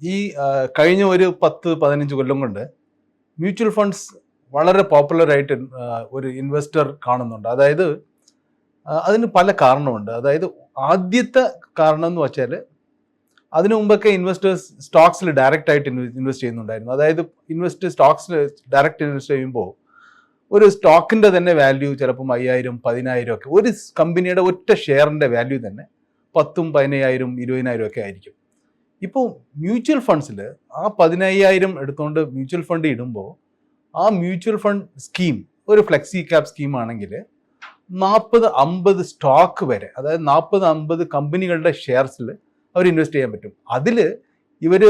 ഈ കഴിഞ്ഞ ഒരു 10-15 കൊല്ലം കൊണ്ട് മ്യൂച്വൽ ഫണ്ട്സ് വളരെ പോപ്പുലറായിട്ട് ഒരു ഇൻവെസ്റ്റർ കാണുന്നുണ്ട്. അതായത് അതിന് പല കാരണമുണ്ട്. അതായത് ആദ്യത്തെ കാരണം എന്ന് വെച്ചാൽ അതിനു മുമ്പൊക്കെ ഇൻവെസ്റ്റേഴ്സ് സ്റ്റോക്സിൽ ഡയറക്റ്റ് ആയിട്ട് ഇൻവെസ്റ്റ് ചെയ്യുന്നുണ്ടായിരുന്നു. അതായത് സ്റ്റോക്സിൽ ഡയറക്റ്റ് ഇൻവെസ്റ്റ് ചെയ്യുമ്പോൾ ഒരു സ്റ്റോക്കിൻ്റെ തന്നെ വാല്യൂ ചിലപ്പം 5000-10000 ഒക്കെ, ഒരു കമ്പനിയുടെ ഒറ്റ ഷെയറിൻ്റെ വാല്യൂ തന്നെ 10,000-15,000-20,000 ഒക്കെ ആയിരിക്കും. ഇപ്പോൾ മ്യൂച്വൽ ഫണ്ട്സിൽ ആ 15,000 എടുത്തുകൊണ്ട് മ്യൂച്വൽ ഫണ്ട് ഇടുമ്പോൾ ആ മ്യൂച്വൽ ഫണ്ട് സ്കീം ഒരു ഫ്ലെക്സി ക്യാപ് സ്കീം ആണെങ്കിൽ 40-50 സ്റ്റോക്ക് വരെ, അതായത് 40-50 കമ്പനികളുടെ ഷെയർസിൽ അവർ ഇൻവെസ്റ്റ് ചെയ്യാൻ പറ്റും. അതിൽ ഇവർ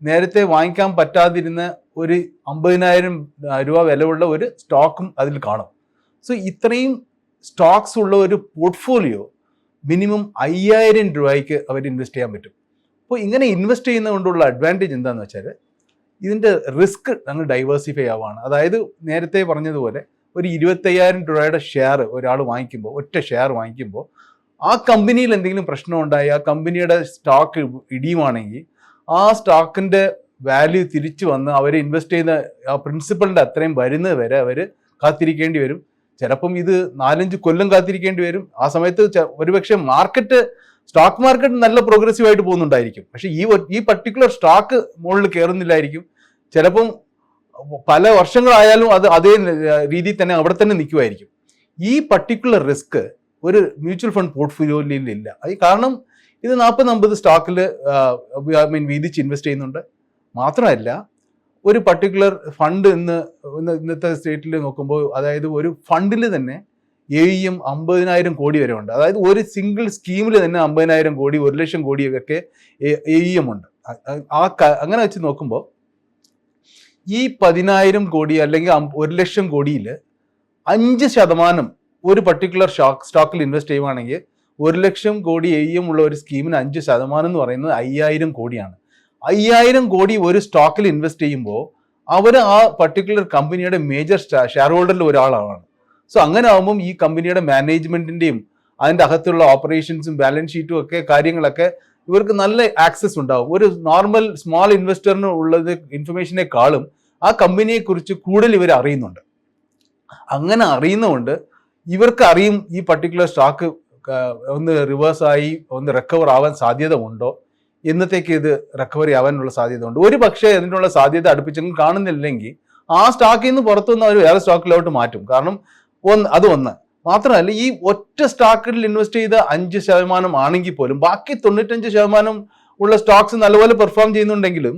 നേരത്തെ വാങ്ങിക്കാൻ പറ്റാതിരുന്ന ഒരു 50,000 രൂപ വിലയുള്ള ഒരു സ്റ്റോക്കും അതിൽ കാണും. സോ ഇത്രയും സ്റ്റോക്സ് ഉള്ള ഒരു പോർട്ട്ഫോളിയോ മിനിമം 5,000 രൂപയ്ക്ക് അവർ ഇൻവെസ്റ്റ് ചെയ്യാൻ പറ്റും. അപ്പോൾ ഇങ്ങനെ ഇൻവെസ്റ്റ് ചെയ്യുന്നതുകൊണ്ടുള്ള അഡ്വാൻറ്റേജ് എന്താണെന്ന് വെച്ചാൽ ഇതിൻ്റെ റിസ്ക് അങ്ങ് ഡൈവേഴ്സിഫൈ ആവുകയാണ്. അതായത് നേരത്തെ പറഞ്ഞതുപോലെ ഒരു 25,000 രൂപയുടെ ഷെയർ ഒരാൾ വാങ്ങിക്കുമ്പോൾ, ഒറ്റ ഷെയർ വാങ്ങിക്കുമ്പോൾ ആ കമ്പനിയിൽ എന്തെങ്കിലും പ്രശ്നം ഉണ്ടായി ആ കമ്പനിയുടെ സ്റ്റോക്ക് ഇടിയുവാണെങ്കിൽ ആ സ്റ്റോക്കിൻ്റെ വാല്യൂ തിരിച്ചു വന്ന് അവർ ഇൻവെസ്റ്റ് ചെയ്യുന്ന ആ പ്രിൻസിപ്പളിൻ്റെ അത്രയും വരുന്നത് വരെ അവർ കാത്തിരിക്കേണ്ടി വരും. ചിലപ്പം ഇത് 4-5 കൊല്ലം കാത്തിരിക്കേണ്ടി വരും. ആ സമയത്ത് ഒരുപക്ഷെ സ്റ്റോക്ക് മാർക്കറ്റ് നല്ല പ്രോഗ്രസീവായിട്ട് പോകുന്നുണ്ടായിരിക്കും, പക്ഷേ ഈ പർട്ടിക്കുലർ സ്റ്റോക്ക് മുകളിൽ കയറുന്നില്ലായിരിക്കും. ചിലപ്പം പല വർഷങ്ങളായാലും അത് അതേ രീതിയിൽ തന്നെ അവിടെ തന്നെ നിൽക്കുമായിരിക്കും. ഈ പർട്ടിക്കുലർ റിസ്ക് ഒരു മ്യൂച്വൽ ഫണ്ട് പോർട്ട്ഫോളിയോയിലില്ല. കാരണം ഇത് 40-50 സ്റ്റോക്കിൽ വീതിച്ച് ഇൻവെസ്റ്റ് ചെയ്യുന്നുണ്ട്. മാത്രമല്ല ഒരു പർട്ടിക്കുലർ ഫണ്ട് ഇന്നത്തെ സ്റ്റേറ്റിൽ നോക്കുമ്പോൾ, അതായത് ഒരു ഫണ്ടിൽ തന്നെ AUM 50,000 കോടി വരെ ഉണ്ട്. അതായത് ഒരു സിംഗിൾ സ്കീമിൽ തന്നെ 50,000 കോടി, 1,00,000 കോടിയൊക്കെ AUM ഉണ്ട്. അങ്ങനെ വെച്ച് നോക്കുമ്പോൾ ഈ 10,000 കോടി അല്ലെങ്കിൽ 1,00,000 കോടിയിൽ 5% ഒരു പർട്ടിക്കുലർ സ്റ്റോക്കിൽ ഇൻവെസ്റ്റ് ചെയ്യുവാണെങ്കിൽ 1,00,000 കോടി AUM ഉള്ള ഒരു സ്കീമിന് 5% എന്ന് പറയുന്നത് 5,000 കോടിയാണ്. 5,000 കോടി ഒരു സ്റ്റോക്കിൽ ഇൻവെസ്റ്റ് ചെയ്യുമ്പോൾ അവർ ആ പർട്ടിക്കുലർ കമ്പനിയുടെ മേജർ ഷെയർ ഹോൾഡറിൽ ഒരാളാണ്. സോ അങ്ങനെ ആകുമ്പം ഈ കമ്പനിയുടെ മാനേജ്മെന്റിന്റെയും അതിൻ്റെ അകത്തുള്ള ഓപ്പറേഷൻസും ബാലൻസ് ഷീറ്റും ഒക്കെ കാര്യങ്ങളൊക്കെ ഇവർക്ക് നല്ല ആക്സസ് ഉണ്ടാവും. ഒരു നോർമൽ സ്മോൾ ഇൻവെസ്റ്ററിന് ഉള്ളത് ഇൻഫർമേഷനേക്കാളും ആ കമ്പനിയെക്കുറിച്ച് കൂടുതൽ ഇവർ അറിയുന്നുണ്ട്. അങ്ങനെ അറിയുന്നതുകൊണ്ട് ഇവർക്ക് അറിയും ഈ പർട്ടിക്കുലർ സ്റ്റോക്ക് ഒന്ന് റിവേഴ്സായി ഒന്ന് റിക്കവർ ആവാൻ സാധ്യത ഉണ്ടോ, എന്നത്തേക്ക് ഇത് റിക്കവറി ആവാനുള്ള സാധ്യത ഉണ്ട്. ഒരു പക്ഷേ അതിനുള്ള സാധ്യത അടുപ്പിച്ചെങ്കിലും കാണുന്നില്ലെങ്കിൽ ആ സ്റ്റോക്കിൽ നിന്ന് പുറത്തുനിന്ന് അവർ വേറെ സ്റ്റോക്കിലോട്ട് മാറ്റും. കാരണം ഒന്ന് മാത്രമല്ല, ഈ ഒറ്റ സ്റ്റോക്കിൽ ഇൻവെസ്റ്റ് ചെയ്ത 5% ആണെങ്കിൽ പോലും ബാക്കി 95% ഉള്ള സ്റ്റോക്സ് നല്ലപോലെ പെർഫോം ചെയ്യുന്നുണ്ടെങ്കിലും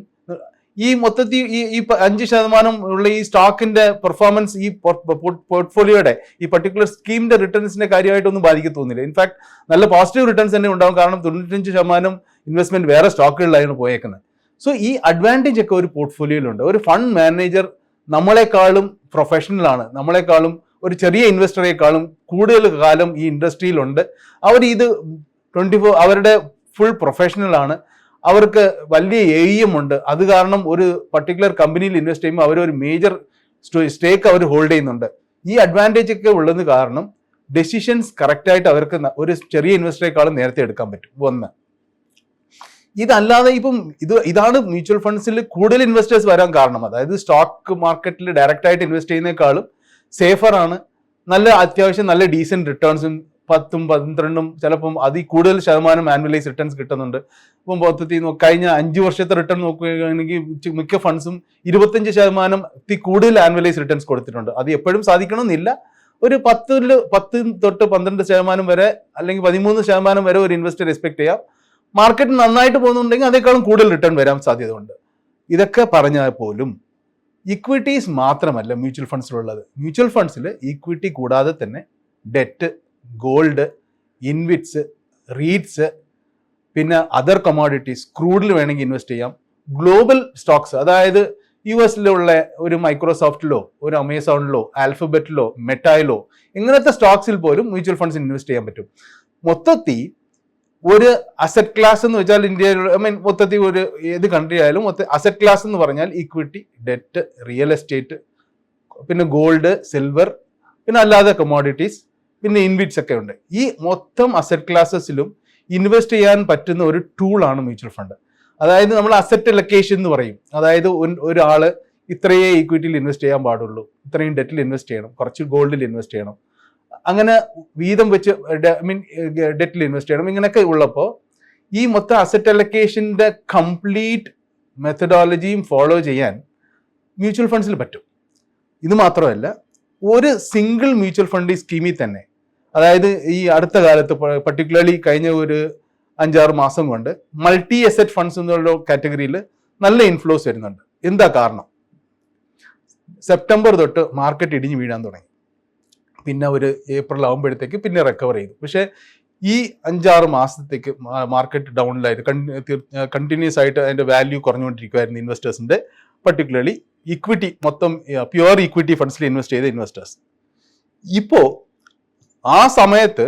ഈ മൊത്തത്തിൽ ഈ 5% ഉള്ള ഈ സ്റ്റോക്കിന്റെ പെർഫോമൻസ് ഈ പോർട്ട്ഫോളിയോയുടെ ഈ പർട്ടിക്കുലർ സ്കീമിന്റെ റിട്ടേൺസിനെ കാര്യമായിട്ടൊന്നും ബാധിക്കത്തൊന്നുമില്ല. ഇൻഫാക്ട് നല്ല പോസിറ്റീവ് റിട്ടേൺസ് തന്നെ ഉണ്ടാവും. കാരണം 95% ഇൻവെസ്റ്റ്മെന്റ് വേറെ സ്റ്റോക്കുകളിലാണ് പോയേക്കുന്നത്. സോ ഈ അഡ്വാൻറ്റേജ് ഒക്കെ ഒരു പോർട്ട്ഫോളിയോയിലുണ്ട്. ഒരു ഫണ്ട് മാനേജർ നമ്മളെക്കാളും പ്രൊഫഷണലാണ്, നമ്മളെക്കാളും ഒരു ചെറിയ ഇൻവെസ്റ്ററേക്കാളും കൂടുതൽ കാലം ഈ ഇൻഡസ്ട്രിയിലുണ്ട്. അവർ ഇത് അവരുടെ ഫുൾ പ്രൊഫഷണലാണ്. അവർക്ക് വലിയ AUM ഉണ്ട്. അത് കാരണം ഒരു പർട്ടിക്കുലർ കമ്പനിയിൽ ഇൻവെസ്റ്റ് ചെയ്യുമ്പോൾ അവരൊരു മേജർ സ്റ്റേക്ക് അവർ ഹോൾഡ് ചെയ്യുന്നുണ്ട്. ഈ അഡ്വാൻറ്റേജ് ഒക്കെ ഉള്ളത് കാരണം ഡെസിഷൻസ് കറക്റ്റായിട്ട് അവർക്ക് ഒരു ചെറിയ ഇൻവെസ്റ്ററേക്കാളും നേരത്തെ എടുക്കാൻ പറ്റും. ഒന്ന് ഇതല്ലാതെ ഇപ്പം ഇതാണ് മ്യൂച്വൽ ഫണ്ട്സിൽ കൂടുതൽ ഇൻവെസ്റ്റേഴ്സ് വരാൻ കാരണം. അതായത് സ്റ്റോക്ക് മാർക്കറ്റിൽ ഡയറക്റ്റ് ആയിട്ട് ഇൻവെസ്റ്റ് ചെയ്യുന്നതിനേക്കാളും സേഫറാണ്. അത്യാവശ്യം നല്ല ഡീസൻറ്റ് റിട്ടേൺസും 10-12 ചിലപ്പം അതിൽ കൂടുതൽ ശതമാനം ആനുവലൈസ് റിട്ടേൺസ് കിട്ടുന്നുണ്ട്. ഇപ്പം മൊത്തത്തിൽ കഴിഞ്ഞ 5 വർഷത്തെ റിട്ടേൺ നോക്കുകയാണെങ്കിൽ മിക്ക ഫണ്ട്സും 25% കൂടുതൽ ആനുവലൈസ് റിട്ടേൺസ് കൊടുത്തിട്ടുണ്ട്. അത് എപ്പോഴും സാധിക്കണമെന്നില്ല. ഒരു 10-12% വരെ അല്ലെങ്കിൽ 13% വരെ ഒരു ഇൻവെസ്റ്റർ എക്സ്പെക്ട് ചെയ്യാം. മാർക്കറ്റ് നന്നായിട്ട് പോകുന്നുണ്ടെങ്കിൽ അതേക്കാളും കൂടുതൽ റിട്ടേൺ വരാൻ സാധ്യതയുണ്ട്. ഇതൊക്കെ പറഞ്ഞാൽ പോലും ഇക്വിറ്റീസ് മാത്രമല്ല മ്യൂച്വൽ ഫണ്ട്സിലുള്ളത്. മ്യൂച്വൽ ഫണ്ട്സിൽ ഈക്വിറ്റി കൂടാതെ തന്നെ ഡെറ്റ്, ഗോൾഡ്, ഇൻവിറ്റ്സ്, റീറ്റ്സ്, പിന്നെ അതർ കമോഡിറ്റീസ്, ക്രൂഡിൽ വേണമെങ്കിൽ ഇൻവെസ്റ്റ് ചെയ്യാം. ഗ്ലോബൽ സ്റ്റോക്സ്, അതായത് US-ലുള്ള ഒരു മൈക്രോസോഫ്റ്റിലോ ഒരു അമേസോണിലോ ആൽഫബറ്റിലോ മെറ്റയിലോ ഇങ്ങനത്തെ സ്റ്റോക്സിൽ പോലും മ്യൂച്വൽ ഫണ്ട്സിന് ഇൻവെസ്റ്റ് ചെയ്യാൻ പറ്റും. മൊത്തത്തിൽ ഒരു അസറ്റ് ക്ലാസ് എന്ന് വെച്ചാൽ ഇന്ത്യയിൽ മൊത്തത്തിൽ ഒരു ഏത് കൺട്രി ആയാലും അസറ്റ് ക്ലാസ് എന്ന് പറഞ്ഞാൽ ഈക്വിറ്റി, ഡെറ്റ്, റിയൽ എസ്റ്റേറ്റ്, പിന്നെ ഗോൾഡ്, സിൽവർ, പിന്നെ അല്ലാതെ കമോഡിറ്റീസ്, പിന്നെ ഇൻവിറ്റ്സ് ഒക്കെ ഉണ്ട്. ഈ മൊത്തം അസറ്റ് ക്ലാസ്സസിലും ഇൻവെസ്റ്റ് ചെയ്യാൻ പറ്റുന്ന ഒരു ടൂളാണ് മ്യൂച്വൽ ഫണ്ട്. അതായത് നമ്മൾ അസറ്റ് അലൊക്കേഷൻ എന്ന് പറയും. അതായത് ഒരാൾ ഇത്രയേ ഈക്വിറ്റിയിൽ ഇൻവെസ്റ്റ് ചെയ്യാൻ പാടുള്ളൂ, ഇത്രയും ഡെറ്റിൽ ഇൻവെസ്റ്റ് ചെയ്യണം, കുറച്ച് ഗോൾഡിൽ ഇൻവെസ്റ്റ് ചെയ്യണം, അങ്ങനെ വീതം വെച്ച് ഡെറ്റിൽ ഇൻവെസ്റ്റ് ചെയ്യണം. ഇങ്ങനെയൊക്കെ ഉള്ളപ്പോൾ ഈ മൊത്തം അസറ്റ് അലൊക്കേഷൻ്റെ കംപ്ലീറ്റ് മെത്തഡോളജിയും ഫോളോ ചെയ്യാൻ മ്യൂച്വൽ ഫണ്ട്സിൽ പറ്റും. ഇത് മാത്രമല്ല, ഒരു സിംഗിൾ മ്യൂച്വൽ ഫണ്ട് സ്കീമിൽ തന്നെ, അതായത് ഈ അടുത്ത കാലത്ത് പർട്ടിക്കുലർലി കഴിഞ്ഞ ഒരു 5-6 മാസം കൊണ്ട് മൾട്ടി അസറ്റ് ഫണ്ട്സ് എന്നുള്ള കാറ്റഗറിയിൽ നല്ല ഇൻഫ്ലോസ് വരുന്നുണ്ട്. എന്താ കാരണം? സെപ്റ്റംബർ തൊട്ട് മാർക്കറ്റ് ഇടിഞ്ഞു വീഴാൻ തുടങ്ങി. പിന്നെ ഒരു ഏപ്രിൽ ആകുമ്പോഴത്തേക്ക് പിന്നെ റിക്കവർ ചെയ്തു. പക്ഷേ ഈ 5-6 മാസത്തേക്ക് മാർക്കറ്റ് ഡൗണിലായിട്ട് കണ്ടിന്യൂസ് ആയിട്ട് അതിൻ്റെ വാല്യൂ കുറഞ്ഞുകൊണ്ടിരിക്കുമായിരുന്നു ഇൻവെസ്റ്റേഴ്സിൻ്റെ, പർട്ടിക്കുലർലി ഇക്വിറ്റി, മൊത്തം പ്യുവർ ഇക്വിറ്റി ഫണ്ട്സിൽ ഇൻവെസ്റ്റ് ചെയ്ത ഇൻവെസ്റ്റേഴ്സ്. ഇപ്പോൾ ആ സമയത്ത്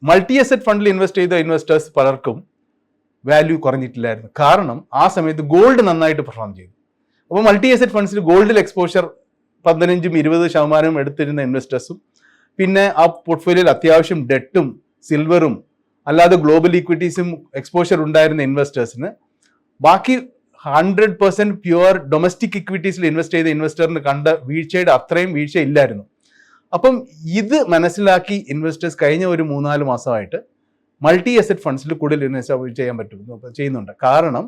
മൾട്ടി അസറ്റ് ഫണ്ടിൽ ഇൻവെസ്റ്റ് ചെയ്ത ഇൻവെസ്റ്റേഴ്സ് പലർക്കും വാല്യൂ കുറഞ്ഞിട്ടില്ലായിരുന്നു. കാരണം ആ സമയത്ത് ഗോൾഡ് നന്നായിട്ട് പെർഫോം ചെയ്തു. അപ്പോൾ മൾട്ടി അസറ്റ് ഫണ്ട്സിൽ ഗോൾഡിൽ എക്സ്പോഷർ 15-20% എടുത്തിരുന്ന ഇൻവെസ്റ്റേഴ്സും, പിന്നെ ആ പോർട്ട്ഫോളിയോയിൽ അത്യാവശ്യം ഡെറ്റും സിൽവറും അല്ലാതെ ഗ്ലോബൽ ഈക്വിറ്റീസും എക്സ്പോഷർ ഉണ്ടായിരുന്ന ഇൻവെസ്റ്റേഴ്സിന് ബാക്കി 100% പ്യുവർ ഡൊമസ്റ്റിക് ഇക്വിറ്റീസിൽ ഇൻവെസ്റ്റ് ചെയ്ത ഇൻവെസ്റ്ററിന് കണ്ട വീഴ്ചയുടെ അത്രയും വീഴ്ച ഇല്ലായിരുന്നു. അപ്പം ഇത് മനസ്സിലാക്കി ഇൻവെസ്റ്റേഴ്സ് കഴിഞ്ഞ ഒരു 3-4 മാസമായിട്ട് മൾട്ടി അസറ്റ് ഫണ്ട്സിൽ കൂടുതൽ ഇൻവെസ്റ്റ് ചെയ്യുന്നുണ്ട്. കാരണം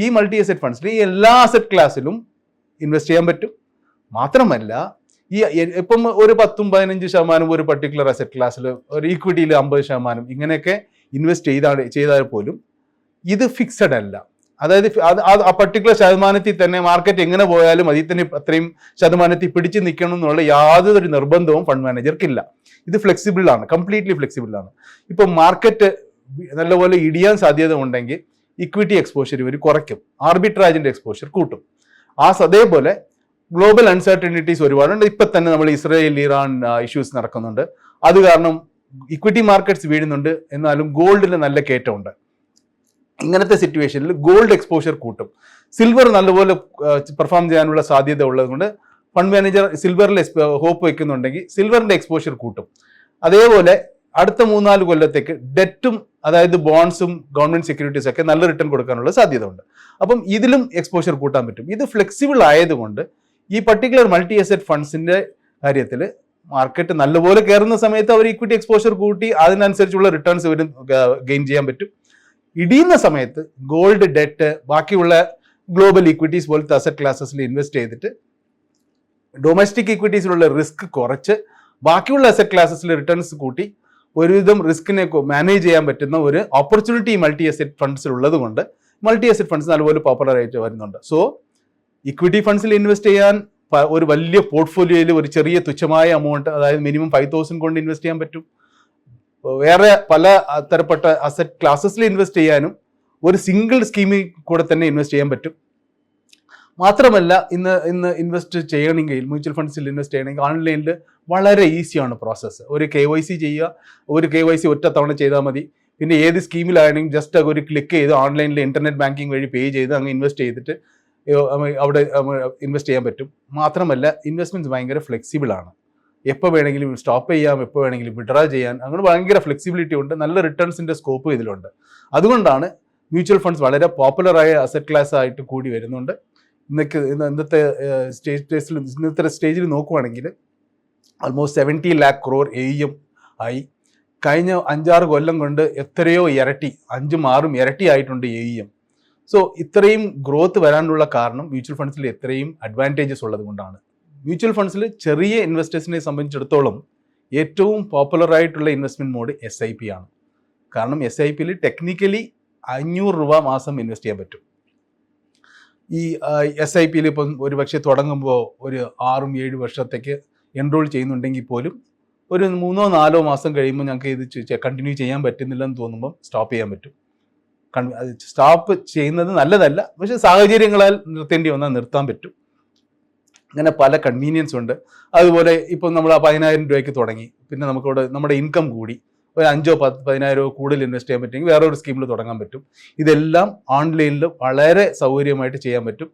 ഈ മൾട്ടി അസറ്റ് ഫണ്ട്സിൽ ഈ എല്ലാ അസറ്റ് ക്ലാസ്സിലും ഇൻവെസ്റ്റ് ചെയ്യാൻ പറ്റും. മാത്രമല്ല, ഈ ഇപ്പം ഒരു 10-15% ഒരു പർട്ടിക്കുലർ അസറ്റ് ക്ലാസ്സിൽ, ഒരു ഈക്വിറ്റിയിൽ 50% ഇങ്ങനെയൊക്കെ ഇൻവെസ്റ്റ് ചെയ്താൽ പോലും ഇത് ഫിക്സഡ് അല്ല. അതായത് ആ പർട്ടിക്കുലർ ശതമാനത്തിൽ തന്നെ മാർക്കറ്റ് എങ്ങനെ പോയാലും അതിൽ തന്നെ അത്രയും ശതമാനത്തിൽ പിടിച്ചു നിൽക്കണം എന്നുള്ള യാതൊരു നിർബന്ധവും ഫണ്ട് മാനേജർക്കില്ല. ഇത് ഫ്ലെക്സിബിൾ ആണ്, കംപ്ലീറ്റ്ലി ഫ്ലെക്സിബിൾ ആണ്. ഇപ്പം മാർക്കറ്റ് നല്ലപോലെ ഇടിയാൻ സാധ്യത ഉണ്ടെങ്കിൽ ഇക്വിറ്റി എക്സ്പോഷർ ഇവർ കുറയ്ക്കും, ആർബിട്രാജിന്റെ എക്സ്പോഷർ കൂട്ടും. അതേപോലെ ഗ്ലോബൽ അൺസർട്ടനിറ്റീസ് ഒരുപാടുണ്ട്. ഇപ്പം തന്നെ നമ്മൾ ഇസ്രായേൽ ഇറാൻ ഇഷ്യൂസ് നടക്കുന്നുണ്ട്. അത് കാരണം ഇക്വിറ്റി മാർക്കറ്റ്സ് വീഴുന്നുണ്ട്, എന്നാലും ഗോൾഡിന് നല്ല കയറ്റമുണ്ട്. ഇങ്ങനത്തെ സിറ്റുവേഷനിൽ ഗോൾഡ് എക്സ്പോഷർ കൂട്ടും. സിൽവർ നല്ലപോലെ പെർഫോം ചെയ്യാനുള്ള സാധ്യത ഉള്ളത് കൊണ്ട് ഫണ്ട് മാനേജർ സിൽവറിൽ ഹോപ്പ് വയ്ക്കുന്നുണ്ടെങ്കിൽ സിൽവറിന്റെ എക്സ്പോഷർ കൂട്ടും. അതേപോലെ അടുത്ത 3-4 കൊല്ലത്തേക്ക് ഡെറ്റും, അതായത് ബോൺസും ഗവൺമെന്റ് സെക്യൂരിറ്റീസ് ഒക്കെ നല്ല റിട്ടേൺ കൊടുക്കാനുള്ള സാധ്യത ഉണ്ട്. അപ്പം ഇതിലും എക്സ്പോഷർ കൂട്ടാൻ പറ്റും. ഇത് ഫ്ലെക്സിബിൾ ആയതുകൊണ്ട് ഈ പർട്ടിക്കുലർ മൾട്ടി അസറ്റ് ഫണ്ട്സിന്റെ കാര്യത്തിൽ മാർക്കറ്റ് നല്ലപോലെ കയറുന്ന സമയത്ത് അവർ ഇക്വിറ്റി എക്സ്പോഷർ കൂട്ടി അതിനനുസരിച്ചുള്ള റിട്ടേൺസ് ഇവർ ഗെയിൻ ചെയ്യാൻ പറ്റും. ഇടിയുന്ന സമയത്ത് ഗോൾഡ്, ഡെറ്റ്, ബാക്കിയുള്ള ഗ്ലോബൽ ഇക്വിറ്റീസ് പോലത്തെ അസറ്റ് ക്ലാസസിൽ ഇൻവെസ്റ്റ് ചെയ്തിട്ട് ഡൊമസ്റ്റിക് ഇക്വിറ്റീസിലുള്ള റിസ്ക് കുറച്ച് ബാക്കിയുള്ള അസറ്റ് ക്ലാസസിൽ റിട്ടേൺസ് കൂട്ടി ഒരുവിധം റിസ്കിനെ മാനേജ് ചെയ്യാൻ പറ്റുന്ന ഒരു ഓപ്പർച്യൂണിറ്റി മൾട്ടി അസറ്റ് ഫണ്ട്സിൽ ഉള്ളത് കൊണ്ട് മൾട്ടി അസറ്റ് ഫണ്ട്സ് നല്ലപോലെ പോപ്പുലർ ആയിട്ട് വരുന്നുണ്ട്. സോ ഇക്വിറ്റി ഫണ്ട്സിൽ ഇൻവെസ്റ്റ് ചെയ്യാൻ ഒരു വലിയ പോർട്ട്ഫോളിയോയിൽ ഒരു ചെറിയ തുച്ഛമായ എമൗണ്ട്, അതായത് മിനിമം 5,000 കൊണ്ട് ഇൻവെസ്റ്റ് ചെയ്യാൻ പറ്റും. വേറെ പല തരപ്പെട്ട അസറ്റ് ക്ലാസസിൽ ഇൻവെസ്റ്റ് ചെയ്യാനും ഒരു സിംഗിൾ സ്കീമിൽ കൂടെ തന്നെ ഇൻവെസ്റ്റ് ചെയ്യാൻ പറ്റും. മാത്രമല്ല, ഇന്ന് ഇൻവെസ്റ്റ് ചെയ്യണമെങ്കിൽ, മ്യൂച്വൽ ഫണ്ട്സിൽ ഇൻവെസ്റ്റ് ചെയ്യണമെങ്കിൽ ഓൺലൈനിൽ വളരെ ഈസിയാണ് പ്രോസസ്സ്. ഒരു KYC ചെയ്യുക, ഒരു KYC ഒറ്റ തവണ ചെയ്താൽ മതി. പിന്നെ ഏത് സ്കീമിലാണെങ്കിൽ ജസ്റ്റ് ഒരു ക്ലിക്ക് ചെയ്ത് ഓൺലൈനിൽ ഇന്റർനെറ്റ് ബാങ്കിങ് വഴി പേ ചെയ്ത് അങ്ങ് ഇൻവെസ്റ്റ് ചെയ്തിട്ട് അവിടെ ഇൻവെസ്റ്റ് ചെയ്യാൻ പറ്റും. മാത്രമല്ല, ഇൻവെസ്റ്റ്മെൻറ്റ്സ് ഭയങ്കര ഫ്ലെക്സിബിൾ ആണ്. എപ്പോൾ വേണമെങ്കിലും സ്റ്റോപ്പ് ചെയ്യാം, എപ്പോൾ വേണമെങ്കിലും വിഡ്രാ ചെയ്യാൻ, അങ്ങനെ ഭയങ്കര ഫ്ലെക്സിബിലിറ്റി ഉണ്ട്. നല്ല റിട്ടേൺസിൻ്റെ സ്കോപ്പ് ഇതിലുണ്ട്. അതുകൊണ്ടാണ് മ്യൂച്വൽ ഫണ്ട്സ് വളരെ പോപ്പുലറായ അസറ്റ് ക്ലാസ് ആയിട്ട് കൂടി വരുന്നുണ്ട്. ഇന്നത്തെ സ്റ്റേജിൽ നോക്കുവാണെങ്കിൽ ഓൾമോസ്റ്റ് 70 lakh crore AUM ആയി. കഴിഞ്ഞ 5-6 കൊല്ലം കൊണ്ട് എത്രയോ ഇരട്ടി, 5-6 ഇരട്ടി ആയിട്ടുണ്ട് AUM. സോ ഇത്രയും ഗ്രോത്ത് വരാനുള്ള കാരണം മ്യൂച്വൽ ഫണ്ട്സിൽ എത്രയും അഡ്വാൻറ്റേജസ് ഉള്ളത് കൊണ്ടാണ്. മ്യൂച്വൽ ഫണ്ട്സിൽ ചെറിയ ഇൻവെസ്റ്റേഴ്സിനെ സംബന്ധിച്ചിടത്തോളം ഏറ്റവും പോപ്പുലർ ആയിട്ടുള്ള ഇൻവെസ്റ്റ്മെന്റ് മോഡ് SIP ആണ്. കാരണം SIPയിൽ ടെക്നിക്കലി 500 രൂപ മാസം ഇൻവെസ്റ്റ് ചെയ്യാൻ പറ്റും. ഈ SIPയിൽ ഇപ്പം ഒരു പക്ഷേ തുടങ്ങുമ്പോൾ ഒരു 6-7 വർഷത്തേക്ക് എൻറോൾ ചെയ്യുന്നുണ്ടെങ്കിൽ പോലും ഒരു 3-4 മാസം കഴിയുമ്പോൾ ഞങ്ങൾക്ക് ഇത് കണ്ടിന്യൂ ചെയ്യാൻ പറ്റുന്നില്ലെന്ന് തോന്നുമ്പോൾ സ്റ്റോപ്പ് ചെയ്യാൻ പറ്റും. സ്റ്റോപ്പ് ചെയ്യുന്നത് നല്ലതല്ല, പക്ഷെ സാഹചര്യങ്ങളാൽ നിർത്തേണ്ടി വന്നാൽ നിർത്താൻ പറ്റും. അങ്ങനെ പല കൺവീനിയൻസ് ഉണ്ട്. അതുപോലെ ഇപ്പം നമ്മൾ 10,000 രൂപയ്ക്ക് തുടങ്ങി, പിന്നെ നമുക്കിവിടെ നമ്മുടെ ഇൻകം കൂടി ഒരു 5-10,000 രൂപ കൂടുതൽ ഇൻവെസ്റ്റ് ചെയ്യാൻ പറ്റുമെങ്കിൽ വേറെ ഒരു സ്കീമിൽ തുടങ്ങാൻ പറ്റും. ഇതെല്ലാം ഓൺലൈനിൽ വളരെ സൗകര്യമായിട്ട് ചെയ്യാൻ പറ്റും.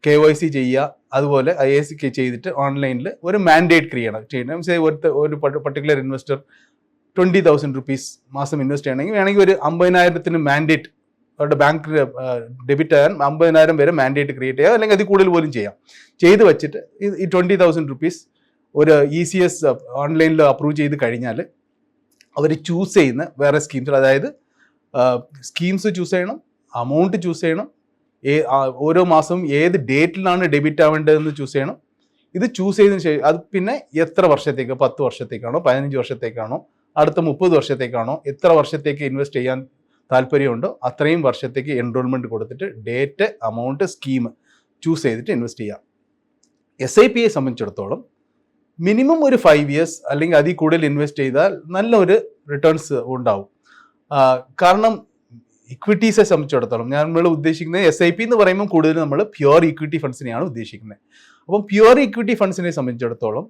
KYC ചെയ്യുക, അതുപോലെ IAC ചെയ്തിട്ട് ഓൺലൈനിൽ ഒരു മാൻഡേറ്റ് ചെയ്യണം. ഒരു പർട്ടിക്കുലർ ഇൻവെസ്റ്റർ 20,000 rupees മാസം ഇൻവെസ്റ്റ് ചെയ്യണമെങ്കിൽ വേണമെങ്കിൽ ഒരു 50,000 മാൻഡേറ്റ് അവരുടെ ബാങ്ക് ഡെബിറ്റ് ആകാൻ 50,000 വരെ മാൻഡേറ്റ് ക്രിയേറ്റ് ചെയ്യാം, അല്ലെങ്കിൽ അതിൽ കൂടുതൽ പോലും ചെയ്യാം. ചെയ്ത് വെച്ചിട്ട് ഈ 20,000 rupees ഒരു ECS ഓൺലൈനിൽ അപ്രൂവ് ചെയ്ത് കഴിഞ്ഞാൽ അവർ ചൂസ് ചെയ്യുന്ന വേറെ സ്കീംസ്, അതായത് സ്കീംസ് ചൂസ് ചെയ്യണം, അമൗണ്ട് ചൂസ് ചെയ്യണം, ഓരോ മാസവും ഏത് ഡേറ്റിലാണ് ഡെബിറ്റ് ആവേണ്ടതെന്ന് ചൂസ് ചെയ്യണം. ഇത് ചൂസ് ചെയ്തതിന് ശേഷം അത് പിന്നെ എത്ര വർഷത്തേക്ക്, 10 വർഷത്തേക്കാണോ 15 വർഷത്തേക്കാണോ അടുത്ത 30 വർഷത്തേക്കാണോ എത്ര വർഷത്തേക്ക് ഇൻവെസ്റ്റ് ചെയ്യാൻ താല്പര്യമുണ്ടോ അത്രയും വർഷത്തേക്ക് എൻറോൾമെൻറ്റ് കൊടുത്തിട്ട് ഡേറ്റ്, അമൗണ്ട്, സ്കീം ചൂസ് ചെയ്തിട്ട് ഇൻവെസ്റ്റ് ചെയ്യാം. SIPയെ സംബന്ധിച്ചിടത്തോളം മിനിമം ഒരു 5 years അല്ലെങ്കിൽ അതിൽ കൂടുതൽ ഇൻവെസ്റ്റ് ചെയ്താൽ നല്ലൊരു റിട്ടേൺസ് ഉണ്ടാവും. കാരണം ഇക്വിറ്റീസെ സംബന്ധിച്ചിടത്തോളം നമ്മൾ ഉദ്ദേശിക്കുന്നത് SIP എന്ന് പറയുമ്പോൾ കൂടുതൽ നമ്മൾ പ്യുവർ ഇക്വിറ്റി ഫണ്ട്സിനെയാണ് ഉദ്ദേശിക്കുന്നത്. അപ്പം പ്യുവർ ഇക്വിറ്റി ഫണ്ട്സിനെ സംബന്ധിച്ചിടത്തോളം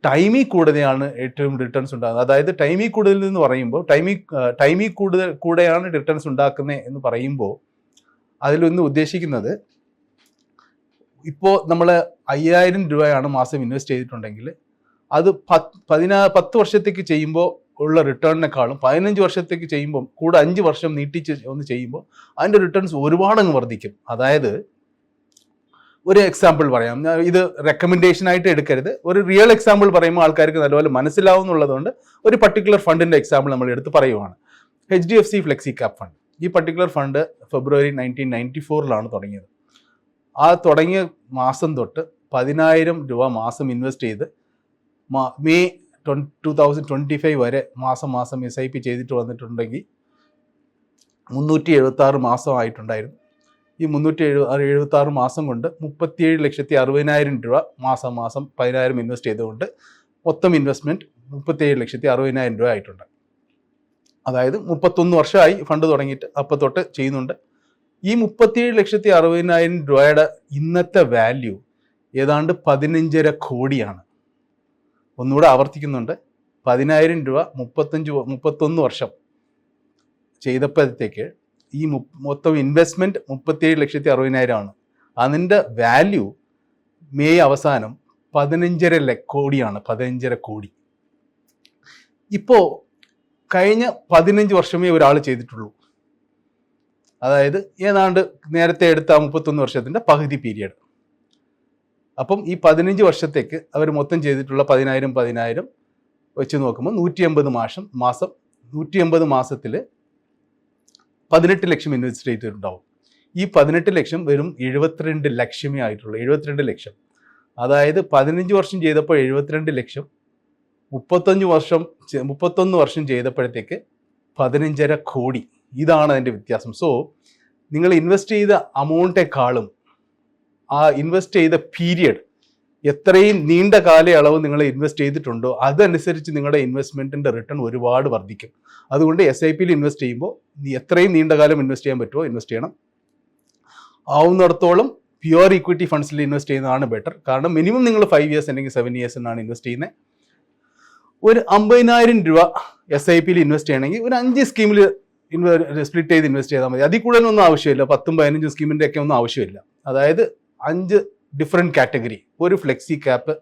ടൈമിൽ കൂടുതലാണ് ഏറ്റവും റിട്ടേൺസ് ഉണ്ടാകുന്നത്. അതായത് ടൈമിൽ കൂടുതൽ എന്ന് പറയുമ്പോൾ ടൈമിൽ കൂടെയാണ് റിട്ടേൺസ് ഉണ്ടാക്കുന്നത് എന്ന് പറയുമ്പോൾ അതിലൊന്ന് ഉദ്ദേശിക്കുന്നത്, ഇപ്പോൾ നമ്മൾ 5,000 രൂപയാണ് മാസം ഇൻവെസ്റ്റ് ചെയ്തിട്ടുണ്ടെങ്കിൽ അത് 10 വർഷത്തേക്ക് ചെയ്യുമ്പോൾ ഉള്ള റിട്ടേണിനെക്കാളും 15 വർഷത്തേക്ക് ചെയ്യുമ്പോൾ കൂടെ 5 വർഷം നീട്ടിച്ച് ഒന്ന് ചെയ്യുമ്പോൾ അതിൻ്റെ റിട്ടേൺസ് ഒരുപാട് അങ്ങ് വർദ്ധിക്കും. അതായത് ഒരു എക്സാമ്പിൾ പറയാം, ഇത് റെക്കമെൻഡേഷൻ ആയിട്ട് എടുക്കരുത്, ഒരു റിയൽ എക്സാമ്പിൾ പറയുമ്പോൾ ആൾക്കാർക്ക് നല്ലപോലെ മനസ്സിലാവുന്നുള്ളതുകൊണ്ട് ഒരു പർട്ടിക്കുലർ ഫണ്ടിൻ്റെ എക്സാമ്പിൾ നമ്മൾ എടുത്ത് പറയുവാണ്. HDFC flexi cap fund. ഈ പർട്ടിക്കുലർ ഫണ്ട് February 1994 തുടങ്ങിയത്. ആ തുടങ്ങിയ മാസം തൊട്ട് 10,000 രൂപ മാസം ഇൻവെസ്റ്റ് ചെയ്ത് May 2025 വരെ മാസം SIP ചെയ്തിട്ട് വന്നിട്ടുണ്ടെങ്കിൽ 376 മാസമായിട്ടുണ്ടായിരുന്നു. ഈ 376 മാസം കൊണ്ട് 37,60,000 രൂപ മാസം 10,000 ഇൻവെസ്റ്റ് ചെയ്തുകൊണ്ട് മൊത്തം ഇൻവെസ്റ്റ്മെൻറ്റ് 37,60,000 രൂപ ആയിട്ടുണ്ട്. അതായത് 31 വർഷമായി ഫണ്ട് തുടങ്ങിയിട്ട്, അപ്പം തൊട്ട് ചെയ്യുന്നുണ്ട്. ഈ 37,60,000 രൂപയുടെ ഇന്നത്തെ വാല്യൂ ഏതാണ്ട് 15.5 കോടിയാണ്. ഒന്നുകൂടെ ആവർത്തിക്കുന്നുണ്ട്, 10,000 രൂപ 31 വർഷം ചെയ്തപ്പോഴത്തേക്ക് ഈ മൊത്തം ഇൻവെസ്റ്റ്മെൻറ്റ് 37,60,000 ആണ്. അതിൻ്റെ വാല്യൂ മെയ് അവസാനം 15.5 കോടിയാണ്. 15.5 കോടി. ഇപ്പോൾ കഴിഞ്ഞ 15 വർഷമേ ഒരാൾ ചെയ്തിട്ടുള്ളൂ. അതായത് ഏതാണ്ട് നേരത്തെ എടുത്ത 31 വർഷത്തിൻ്റെ പകുതി പീരിയഡ്. അപ്പം ഈ 15 വർഷത്തേക്ക് അവർ മൊത്തം ചെയ്തിട്ടുള്ള 10,000 വെച്ച് നോക്കുമ്പോൾ 180 മാസം 180 മാസത്തിൽ 18 ലക്ഷം ഇൻവെസ്റ്റ് ചെയ്തിട്ടുണ്ടാവും. ഈ 18 ലക്ഷം വെറും 72 ലക്ഷമേ ആയിട്ടുള്ളൂ. 72 ലക്ഷം. അതായത് 15 വർഷം ചെയ്തപ്പോൾ 72 ലക്ഷം, 31 വർഷം ചെയ്തപ്പോഴത്തേക്ക് 15.5 കോടി. ഇതാണ് അതിൻ്റെ വ്യത്യാസം. സോ നിങ്ങൾ ഇൻവെസ്റ്റ് ചെയ്ത അമൗണ്ടേക്കാളും ആ ഇൻവെസ്റ്റ് ചെയ്ത പീരിയഡ്, എത്രയും നീണ്ട കാലയളവ് നിങ്ങൾ ഇൻവെസ്റ്റ് ചെയ്തിട്ടുണ്ടോ അതനുസരിച്ച് നിങ്ങളുടെ ഇൻവെസ്റ്റ്മെൻറ്റിൻ്റെ റിട്ടേൺ ഒരുപാട് വർദ്ധിക്കും. അതുകൊണ്ട് SIPയിൽ ഇൻവെസ്റ്റ് ചെയ്യുമ്പോൾ എത്രയും നീണ്ട കാലം ഇൻവെസ്റ്റ് ചെയ്യാൻ പറ്റുമോ ഇൻവെസ്റ്റ് ചെയ്യണം. ആവുന്നിടത്തോളം പ്യുവർ ഇക്വിറ്റി ഫണ്ട്സിൽ ഇൻവെസ്റ്റ് ചെയ്യുന്നതാണ് ബെറ്റർ. കാരണം മിനിമം നിങ്ങൾ 5 years അല്ലെങ്കിൽ 7 years എന്നാണ് ഇൻവെസ്റ്റ് ചെയ്യുന്നത്. ഒരു 50,000 രൂപ SIPയിൽ ഇൻവെസ്റ്റ് ചെയ്യണമെങ്കിൽ ഒരു 5 സ്കീമിൽ സ്പ്ലിറ്റ് ചെയ്ത് ഇൻവെസ്റ്റ് ചെയ്താൽ മതി. അതിൽ കൂടുതലൊന്നും ആവശ്യമില്ല. 10-15 സ്കീമിൻ്റെ ഒക്കെ ഒന്നും ആവശ്യമില്ല. അതായത് 5 ഡിഫറെൻറ്റ് കാറ്റഗറി, ഒരു ഫ്ലെക്സി ക്യാപ്പ്,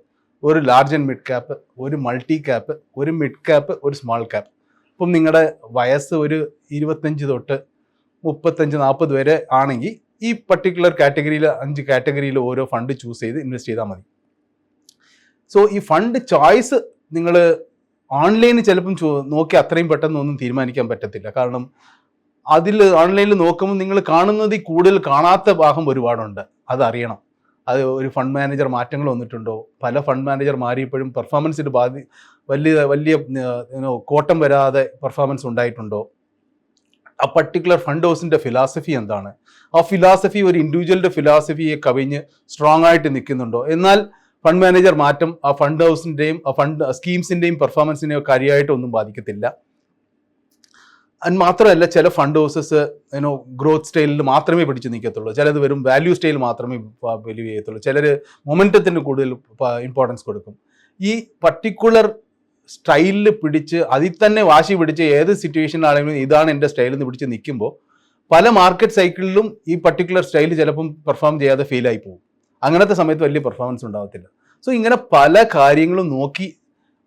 ഒരു ലാർജ് ആൻഡ് മിഡ് ക്യാപ്പ്, ഒരു മൾട്ടി ക്യാപ്പ്, ഒരു മിഡ് ക്യാപ്പ്, ഒരു സ്മാൾ ക്യാപ്പ്. ഇപ്പം നിങ്ങളുടെ വയസ്സ് ഒരു 25 തൊട്ട് 35-40 വരെ ആണെങ്കിൽ ഈ പർട്ടിക്കുലർ കാറ്റഗറിയിൽ 5 കാറ്റഗറിയിൽ ഓരോ ഫണ്ട് ചൂസ് ചെയ്ത് ഇൻവെസ്റ്റ് ചെയ്താൽ മതി. സോ ഈ ഫണ്ട് ചോയ്സ് നിങ്ങൾ ഓൺലൈനിൽ ചിലപ്പം നോക്കി അത്രയും പെട്ടെന്നൊന്നും തീരുമാനിക്കാൻ പറ്റത്തില്ല. കാരണം അതിൽ ഓൺലൈനിൽ നോക്കുമ്പോൾ നിങ്ങൾ കാണുന്നതിൽ കൂടുതൽ കാണാത്ത ഭാഗം ഒരുപാടുണ്ട്. അതറിയണം. അത് ഒരു ഫണ്ട് മാനേജർ മാറ്റങ്ങൾ വന്നിട്ടുണ്ടോ, പല ഫണ്ട് മാനേജർ മാറിയപ്പോഴും പെർഫോമൻസിന് വലിയ കോട്ടം വരാതെ പെർഫോമൻസ് ഉണ്ടായിട്ടുണ്ടോ, ആ പർട്ടിക്കുലർ ഫണ്ട് ഹൗസിൻ്റെ ഫിലോസഫി എന്താണ്, ആ ഫിലോസഫി ഒരു ഇൻഡിവിജ്വലിൻ്റെ ഫിലോസഫിയെ കവിഞ്ഞ് സ്ട്രോങ് ആയിട്ട് നിൽക്കുന്നുണ്ടോ. എന്നാൽ ഫണ്ട് മാനേജർ മാറ്റം ആ ഫണ്ട് ഹൗസിൻ്റെയും ആ ഫണ്ട് സ്കീംസിൻ്റെയും പെർഫോമൻസിനെയോ കാര്യമായിട്ടൊന്നും ബാധിക്കത്തില്ല. അത് മാത്രമല്ല, ചില ഫണ്ട് ഹൗസസ് ഗ്രോത്ത് സ്റ്റൈലിൽ മാത്രമേ പിടിച്ച് നിൽക്കത്തുള്ളൂ, ചിലത് വെറും വാല്യൂ സ്റ്റൈൽ മാത്രമേ വാല്യൂ ചെയ്യത്തുള്ളൂ, ചിലർ മൊമെൻറ്റത്തിന് കൂടുതൽ ഇമ്പോർട്ടൻസ് കൊടുക്കും. ഈ പർട്ടിക്കുലർ സ്റ്റൈലിൽ പിടിച്ച് അതിൽ തന്നെ വാശി പിടിച്ച് ഏത് സിറ്റുവേഷനിലാണെങ്കിലും ഇതാണ് എൻ്റെ സ്റ്റൈൽ എന്ന് പിടിച്ച് നിൽക്കുമ്പോൾ പല മാർക്കറ്റ് സൈക്കിളിലും ഈ പർട്ടിക്കുലർ സ്റ്റൈൽ ചിലപ്പം പെർഫോം ചെയ്യാതെ ഫെയിലായി പോകും. അങ്ങനത്തെ സമയത്ത് വലിയ പെർഫോമൻസ് ഉണ്ടാകത്തില്ല. സോ ഇങ്ങനെ പല കാര്യങ്ങളും നോക്കി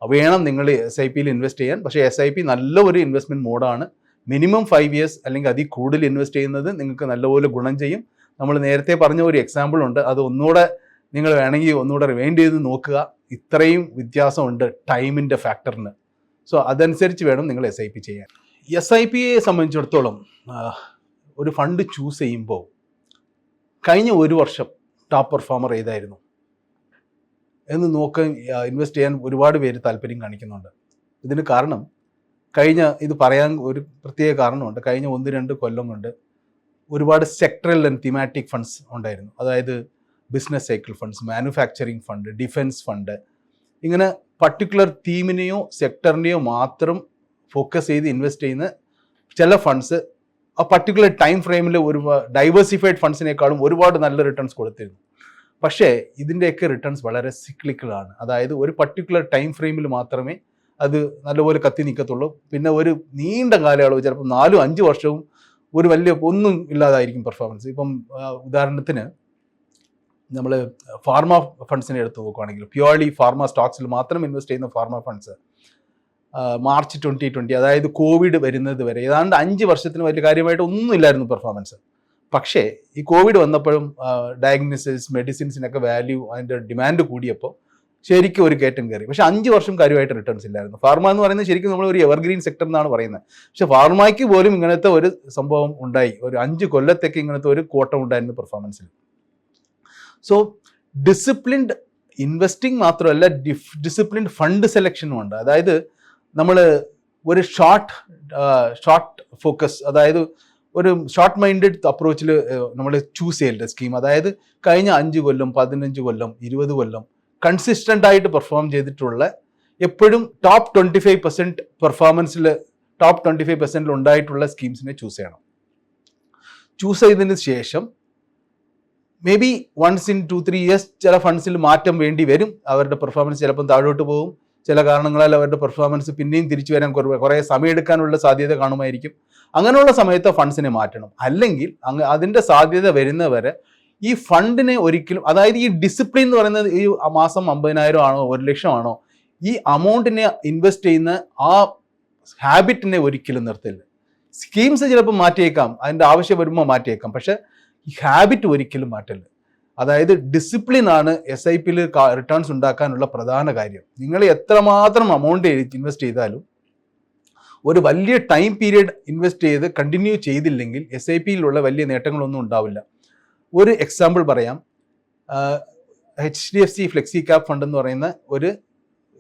വേണം നിങ്ങൾ SIPയിൽ ഇൻവെസ്റ്റ് ചെയ്യാൻ. പക്ഷേ SIP നല്ല ഒരു ഇൻവെസ്റ്റ്മെൻറ്റ് മോഡാണ്. മിനിമം 5 ഇയേഴ്സ് അല്ലെങ്കിൽ അതിൽ കൂടുതൽ ഇൻവെസ്റ്റ് ചെയ്യുന്നത് നിങ്ങൾക്ക് നല്ലപോലെ ഗുണം ചെയ്യും. നമ്മൾ നേരത്തെ പറഞ്ഞ ഒരു എക്സാമ്പിൾ ഉണ്ട്, അത് ഒന്നുകൂടെ നിങ്ങൾ വേണമെങ്കിൽ ഒന്നുകൂടെ റിവൈൻഡ് ചെയ്ത് നോക്കുക. ഇത്രയും വ്യത്യാസമുണ്ട് ടൈമിൻ്റെ ഫാക്ടറിന്. സോ അതനുസരിച്ച് വേണം നിങ്ങൾ SIP ചെയ്യാൻ. SIPയെ സംബന്ധിച്ചിടത്തോളം ഒരു ഫണ്ട് ചൂസ് ചെയ്യുമ്പോൾ കഴിഞ്ഞ ഒരു വർഷം ടോപ്പ് പെർഫോമർ ഏതായിരുന്നു എന്ന് നോക്കാൻ ഇൻവെസ്റ്റ് ചെയ്യാൻ ഒരുപാട് പേര് താല്പര്യം കാണിക്കുന്നുണ്ട്. ഇതിന് കാരണം ഇത് പറയാൻ ഒരു പ്രത്യേക കാരണമുണ്ട്. കഴിഞ്ഞ 1-2 കൊല്ലം കൊണ്ട് ഒരുപാട് സെക്ടറൽ ആൻഡ് തീമാറ്റിക് ഫണ്ട്സ് ഉണ്ടായിരുന്നു. അതായത് business cycle funds, manufacturing fund, defence fund, ഇങ്ങനെ പർട്ടിക്കുലർ തീമിനെയോ സെക്ടറിനെയോ മാത്രം ഫോക്കസ് ചെയ്ത് ഇൻവെസ്റ്റ് ചെയ്യുന്ന ചില ഫണ്ട്സ് ആ പർട്ടിക്കുലർ ടൈം ഫ്രെയിമിൽ ഒരു ഡൈവേഴ്സിഫൈഡ് ഫണ്ട്സിനേക്കാളും ഒരുപാട് നല്ല റിട്ടേൺസ് കൊടുത്തിരുന്നു. പക്ഷേ ഇതിൻ്റെയൊക്കെ റിട്ടേൺസ് വളരെ സിക്ലിക്കലാണ്. അതായത് ഒരു പർട്ടിക്കുലർ ടൈം ഫ്രെയിമിൽ മാത്രമേ അത് നല്ലപോലെ കത്തി നിൽക്കത്തുള്ളൂ. പിന്നെ ഒരു നീണ്ട കാലയളവ്, ചിലപ്പോൾ 4-5 വർഷവും ഒരു വലിയ ഒന്നും ഇല്ലാതായിരിക്കും പെർഫോമൻസ്. ഇപ്പം ഉദാഹരണത്തിന് നമ്മൾ ഫാർമ ഫണ്ട്സിനെ എടുത്ത് നോക്കുകയാണെങ്കിൽ, പ്യുവർലി ഫാർമ സ്റ്റോക്സിൽ മാത്രം ഇൻവെസ്റ്റ് ചെയ്യുന്ന ഫാർമ ഫണ്ട്സ് മാർച്ച് 2020, അതായത് കോവിഡ് വരുന്നത് വരെ ഏതാണ്ട് 5 വർഷത്തിന് വലിയ കാര്യമായിട്ട് ഒന്നും ഇല്ലായിരുന്നു പെർഫോമൻസ്. പക്ഷേ ഈ കോവിഡ് വന്നപ്പോഴും ഡയഗ്നോസിസ് മെഡിസിൻസിനൊക്കെ വാല്യൂ, അതിൻ്റെ ഡിമാൻഡ് കൂടിയപ്പോൾ ശരിക്കും ഒരു കയറ്റം കയറി. പക്ഷേ 5 വർഷം കാര്യമായിട്ട് റിട്ടേൺസ് ഇല്ലായിരുന്നു. ഫാർമ എന്ന് പറയുന്നത് ശരിക്കും നമ്മൾ ഒരു എവർഗ്രീൻ സെക്ടർ എന്നാണ് പറയുന്നത്. പക്ഷേ ഫാർമയ്ക്ക് പോലും ഇങ്ങനത്തെ ഒരു സംഭവം ഉണ്ടായി. ഒരു 5 കൊല്ലത്തേക്ക് ഇങ്ങനത്തെ ഒരു കോട്ടം ഉണ്ടായിരുന്നു പെർഫോമൻസിൽ. സോ ഡിസിപ്ലിൻഡ് ഇൻവെസ്റ്റിംഗ് മാത്രമല്ല, ഡിസിപ്ലിൻഡ് ഫണ്ട് സെലക്ഷനും ഉണ്ട്. അതായത് നമ്മൾ ഒരു ഷോർട്ട് ഫോക്കസ്, അതായത് ഒരു ഷോർട്ട് മൈൻഡഡ് അപ്രോച്ചിൽ നമ്മൾ ചൂസ് ചെയ്യേണ്ട സ്കീം. അതായത് കഴിഞ്ഞ 5 കൊല്ലം 15 കൊല്ലം 20 കൊല്ലം കൺസിസ്റ്റൻ്റ് ആയിട്ട് പെർഫോം ചെയ്തിട്ടുള്ള, എപ്പോഴും ടോപ്പ് 25% പെർഫോമൻസിൽ ടോപ്പ് 25% ഉണ്ടായിട്ടുള്ള സ്കീംസിനെ ചൂസ് ചെയ്യണം. ചൂസ് ചെയ്തതിന് ശേഷം maybe once in 2-3 years ചില ഫണ്ട്സിൽ മാറ്റം വേണ്ടി വരും. അവരുടെ പെർഫോമൻസ് ചിലപ്പം താഴോട്ട് പോകും. ചില കാരണങ്ങളാൽ അവരുടെ പെർഫോമൻസ് പിന്നെയും തിരിച്ചു വരാൻ കുറേ സമയമെടുക്കാനുള്ള സാധ്യത കാണുമായിരിക്കും. അങ്ങനെയുള്ള സമയത്ത് ഫണ്ട്സിനെ മാറ്റണം. അല്ലെങ്കിൽ അതിൻ്റെ സാധ്യത വരുന്നവരെ ഈ ഫണ്ടിനെ ഒരിക്കലും, അതായത് ഈ ഡിസിപ്ലിൻ എന്ന് പറയുന്നത് ഈ മാസം 50,000 ആണോ 1,00,000 ആണോ, ഈ അമൗണ്ടിനെ ഇൻവെസ്റ്റ് ചെയ്യുന്ന ആ ഹാബിറ്റിനെ ഒരിക്കലും നിർത്തില്ല. സ്കീംസ് ചിലപ്പോൾ മാറ്റിയേക്കാം, അതിൻ്റെ ആവശ്യം വരുമ്പോൾ മാറ്റിയേക്കാം, പക്ഷേ ഈ ഹാബിറ്റ് ഒരിക്കലും മാറ്റില്ല. അതായത് ഡിസിപ്ലിൻ ആണ് SIPയിൽ റിട്ടേൺസ് ഉണ്ടാക്കാനുള്ള പ്രധാന കാര്യം. നിങ്ങൾ എത്രമാത്രം അമൗണ്ട് ഇൻവെസ്റ്റ് ചെയ്താലും ഒരു വലിയ ടൈം പീരീഡ് ഇൻവെസ്റ്റ് ചെയ്ത് കണ്ടിന്യൂ ചെയ്തില്ലെങ്കിൽ SIPയിലുള്ള വലിയ നേട്ടങ്ങളൊന്നും ഉണ്ടാവില്ല. ഒരു എക്സാമ്പിൾ പറയാം. HDFC ഫ്ലെക്സി ക്യാപ് ഫണ്ട് എന്ന് പറയുന്ന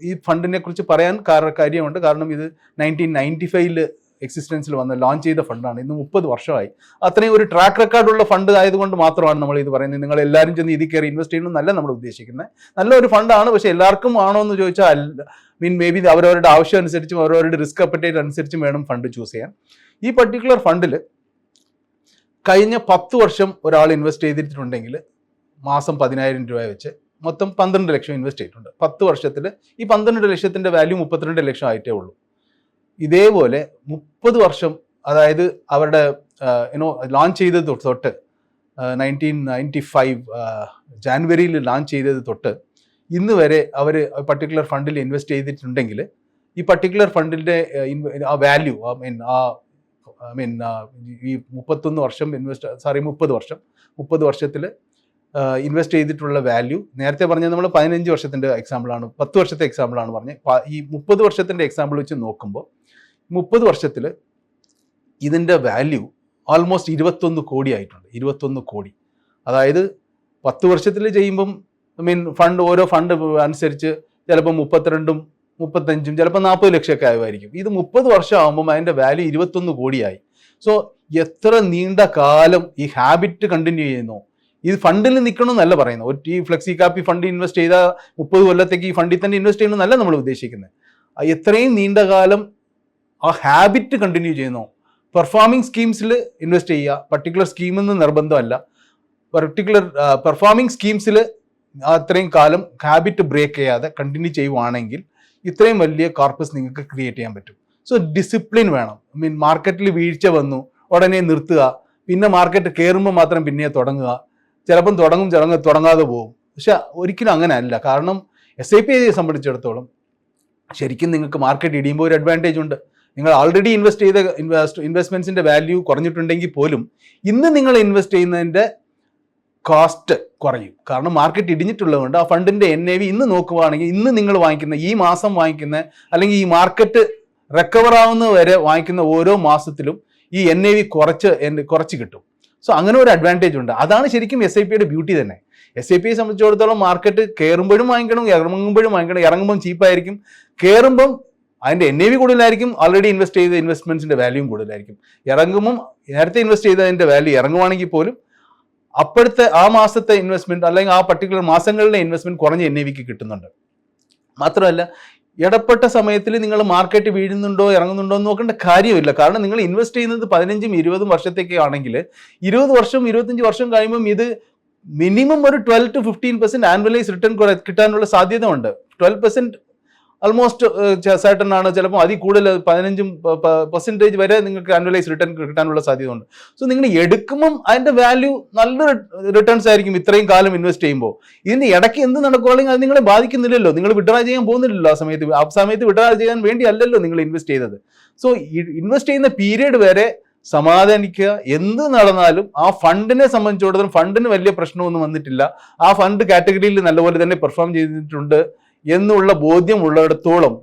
ഈ ഫണ്ടിനെ കുറിച്ച് പറയാൻ കാര്യമുണ്ട്. കാരണം ഇത് 1995 എക്സിസ്റ്റൻസിൽ ലോഞ്ച് ചെയ്ത ഫണ്ടാണ്. ഇന്ന് 30 വർഷമായി. അത്രയും ഒരു ട്രാക്ക് റെക്കോർഡുള്ള ഫണ്ട് ആയതുകൊണ്ട് മാത്രമാണ് നമ്മൾ ഇത് പറയുന്നത്. നിങ്ങൾ എല്ലാവരും ചെന്ന് ഇതിൽ കയറി ഇൻവെസ്റ്റ് ചെയ്യണമെന്നല്ല നമ്മൾ ഉദ്ദേശിക്കുന്നത്. നല്ലൊരു ഫണ്ടാണ്, പക്ഷേ എല്ലാവർക്കും ആണോ എന്ന് ചോദിച്ചാൽ മേ ബി അവരവരുടെ ആവശ്യം അനുസരിച്ചും അവരവരുടെ റിസ്ക് അപ്പറ്റൈറ്റ് അനുസരിച്ചും വേണം ഫണ്ട് ചൂസ് ചെയ്യാൻ. ഈ പർട്ടിക്കുലർ ഫണ്ടിൽ കഴിഞ്ഞ 10 വർഷം ഒരാൾ ഇൻവെസ്റ്റ് ചെയ്തിട്ടുണ്ടെങ്കിൽ മാസം 10,000 രൂപ വെച്ച് മൊത്തം 12 ലക്ഷം ഇൻവെസ്റ്റ് ചെയ്തിട്ടുണ്ട്. 10 വർഷത്തിൽ ഈ 12 ലക്ഷത്തിൻ്റെ വാല്യൂ 32 ലക്ഷം ആയിട്ടേ ഉള്ളൂ. ഇതേപോലെ 30 വർഷം, അതായത് അവരുടെ ലോഞ്ച് ചെയ്തത് തൊട്ട് 1995 ജാനുവരിയിൽ ലോഞ്ച് ചെയ്തത് തൊട്ട് ഇന്ന് വരെ അവർ പർട്ടിക്കുലർ ഫണ്ടിൽ ഇൻവെസ്റ്റ് ചെയ്തിട്ടുണ്ടെങ്കിൽ ഈ പർട്ടിക്കുലർ ഫണ്ടിൻ്റെ ആ വാല്യൂ ഈ 31 വർഷം 30 വർഷത്തിൽ ഇൻവെസ്റ്റ് ചെയ്തിട്ടുള്ള വാല്യൂ, നേരത്തെ പറഞ്ഞത് നമ്മൾ 15 വർഷത്തിൻ്റെ എക്സാമ്പിളാണ്, 10 വർഷത്തെ എക്സാമ്പിളാണ് പറഞ്ഞത്. ഈ 30 വർഷത്തിൻ്റെ എക്സാമ്പിൾ വെച്ച് നോക്കുമ്പോൾ 30 വർഷത്തിൽ ഇതിൻ്റെ വാല്യൂ ഓൾമോസ്റ്റ് 21 കോടി ആയിട്ടുണ്ട്. 21 കോടി. അതായത് 10 വർഷത്തിൽ ചെയ്യുമ്പം ഓരോ ഫണ്ട് അനുസരിച്ച് ചിലപ്പോൾ 32ഉം 35ഉം ചിലപ്പോൾ 40 ലക്ഷമൊക്കെ ആകുമായിരിക്കും. ഇത് 30 വർഷം ആകുമ്പം അതിൻ്റെ വാല്യൂ 21 കോടിയായി. സോ എത്ര നീണ്ട കാലം ഈ ഹാബിറ്റ് കണ്ടിന്യൂ ചെയ്യുന്നു. ഇത് ഫണ്ടിൽ നിൽക്കണമെന്നല്ല പറയുന്നത്. ഈ ഫ്ലെക്സി ക്യാപ് ഫണ്ട് ഇൻവെസ്റ്റ് ചെയ്താൽ 30 കൊല്ലത്തേക്ക് ഈ ഫണ്ടിൽ തന്നെ ഇൻവെസ്റ്റ് ചെയ്യണമെന്നല്ല നമ്മൾ ഉദ്ദേശിക്കുന്നത്. എത്രയും നീണ്ട കാലം ആ ഹാബിറ്റ് കണ്ടിന്യൂ ചെയ്യുന്നു. പെർഫോമിംഗ് സ്കീംസിൽ ഇൻവെസ്റ്റ് ചെയ്യുക, പർട്ടിക്കുലർ സ്കീമെന്ന് നിർബന്ധമല്ല. പെർഫോമിംഗ് സ്കീംസിൽ അത്രയും കാലം ഹാബിറ്റ് ബ്രേക്ക് ചെയ്യാതെ കണ്ടിന്യൂ ചെയ്യുവാണെങ്കിൽ ഇത്രയും വലിയ കോർപ്പസ് നിങ്ങൾക്ക് ക്രിയേറ്റ് ചെയ്യാൻ പറ്റും. സോ ഡിസിപ്ലിൻ വേണം. മാർക്കറ്റിൽ വീഴ്ച വന്നു ഉടനെ നിർത്തുക, പിന്നെ മാർക്കറ്റ് കയറുമ്പോൾ മാത്രം പിന്നെ തുടങ്ങുക. ചിലപ്പം തുടങ്ങാതെ പോകും. പക്ഷെ ഒരിക്കലും അങ്ങനെ അല്ല. കാരണം SIPയെ സംബന്ധിച്ചിടത്തോളം ശരിക്കും നിങ്ങൾക്ക് മാർക്കറ്റ് ഇടിയുമ്പോൾ ഒരു അഡ്വാൻറ്റേജ് ഉണ്ട്. നിങ്ങൾ ആൾറെഡി ഇൻവെസ്റ്റ് ചെയ്ത ഇൻവെസ്റ്റ്മെന്റ്സിന്റെ വാല്യൂ കുറഞ്ഞിട്ടുണ്ടെങ്കിൽ പോലും ഇന്ന് നിങ്ങൾ ഇൻവെസ്റ്റ് ചെയ്യുന്നതിന്റെ കോസ്റ്റ് കുറയും. കാരണം മാർക്കറ്റ് ഇടിഞ്ഞിട്ടുള്ളതുകൊണ്ട് ആ ഫണ്ടിന്റെ NAV ഇന്ന് നോക്കുകയാണെങ്കിൽ ഇന്ന് നിങ്ങൾ വാങ്ങിക്കുന്ന ഈ മാസം വാങ്ങിക്കുന്ന അല്ലെങ്കിൽ ഈ മാർക്കറ്റ് റിക്കവർ ആവുന്ന വരെ വാങ്ങിക്കുന്ന ഓരോ മാസത്തിലും ഈ NAV കുറച്ച് കിട്ടും. സോ അങ്ങനെ ഒരു അഡ്വാൻറ്റേജ് ഉണ്ട്. അതാണ് ശരിക്കും SIPയുടെ ബ്യൂട്ടി തന്നെ. SIPയെ സംബന്ധിച്ചിടത്തോളം മാർക്കറ്റ് കയറുമ്പോഴും വാങ്ങിക്കണം, ഇറങ്ങുമ്പോഴും വാങ്ങിക്കണം. ഇറങ്ങുമ്പം ചീപ്പായിരിക്കും, കയറുമ്പം അതിന്റെ NAV കൂടുതലായിരിക്കും, ഓൾറെഡി ഇൻവെസ്റ്റ് ചെയ്ത ഇൻവെസ്റ്റ്മെന്റ്സിന്റെ വാല്യൂയും കൂടുതലായിരിക്കും. ഇറങ്ങുമ്പം നേരത്തെ ഇൻവെസ്റ്റ് ചെയ്തതിന്റെ വാല്യൂ ഇറങ്ങുവാണെങ്കിൽ പോലും അപ്പോഴത്തെ ആ മാസത്തെ ഇൻവെസ്റ്റ്മെന്റ് അല്ലെങ്കിൽ ആ പർട്ടിക്കുലർ മാസങ്ങളിലെ ഇൻവെസ്റ്റ്മെന്റ് കുറഞ്ഞ NAVക്ക് കിട്ടുന്നുണ്ട്. മാത്രമല്ല ഇടപ്പെട്ട സമയത്തിൽ നിങ്ങൾ മാർക്കറ്റ് വീഴുന്നുണ്ടോ ഇറങ്ങുന്നുണ്ടോ എന്ന് നോക്കേണ്ട കാര്യമില്ല. കാരണം നിങ്ങൾ ഇൻവെസ്റ്റ് ചെയ്യുന്നത് 15-20 വർഷത്തേക്ക് ആണെങ്കിൽ 20 വർഷം 25 വർഷം കഴിയുമ്പം ഇത് മിനിമം ഒരു 12 to 15% ആനുവലൈസ് റിട്ടേൺ കിട്ടാനുള്ള സാധ്യത ഉണ്ട്. 12% ആൾമോസ്റ്റ് സർട്ടൺ ആണ്. ചിലപ്പോൾ അതിൽ കൂടുതൽ 15% വരെ നിങ്ങൾക്ക് ആനുവലൈസ് റിട്ടേൺ കിട്ടാനുള്ള സാധ്യത ഉണ്ട്. സോ നിങ്ങൾ എടുക്കുമ്പം അതിന്റെ വാല്യൂ നല്ല റിട്ടേൺസ് ആയിരിക്കും ഇത്രയും കാലം ഇൻവെസ്റ്റ് ചെയ്യുമ്പോൾ. ഇതിന് ഇടയ്ക്ക് എന്ത് നടക്കുകയാണെങ്കിൽ അത് നിങ്ങളെ ബാധിക്കുന്നില്ലല്ലോ. നിങ്ങൾ വിഡ്രാ ചെയ്യാൻ പോകുന്നില്ലല്ലോ. ആ സമയത്ത് വിഡ്രാ ചെയ്യാൻ വേണ്ടി അല്ലല്ലോ നിങ്ങൾ ഇൻവെസ്റ്റ് ചെയ്തത്. സോ ഇൻവെസ്റ്റ് ചെയ്യുന്ന പീരീഡ് വരെ സമാധാനിക്കുക. എന്ത് നടന്നാലും ആ ഫണ്ടിനെ സംബന്ധിച്ചിടത്തോളം ഫണ്ടിന് വലിയ പ്രശ്നമൊന്നും വന്നിട്ടില്ല, ആ ഫണ്ട് കാറ്റഗറിയിൽ നല്ലപോലെ തന്നെ പെർഫോം ചെയ്തിട്ടുണ്ട് എന്നുള്ള ബോധ്യം ഉള്ളിടത്തോളം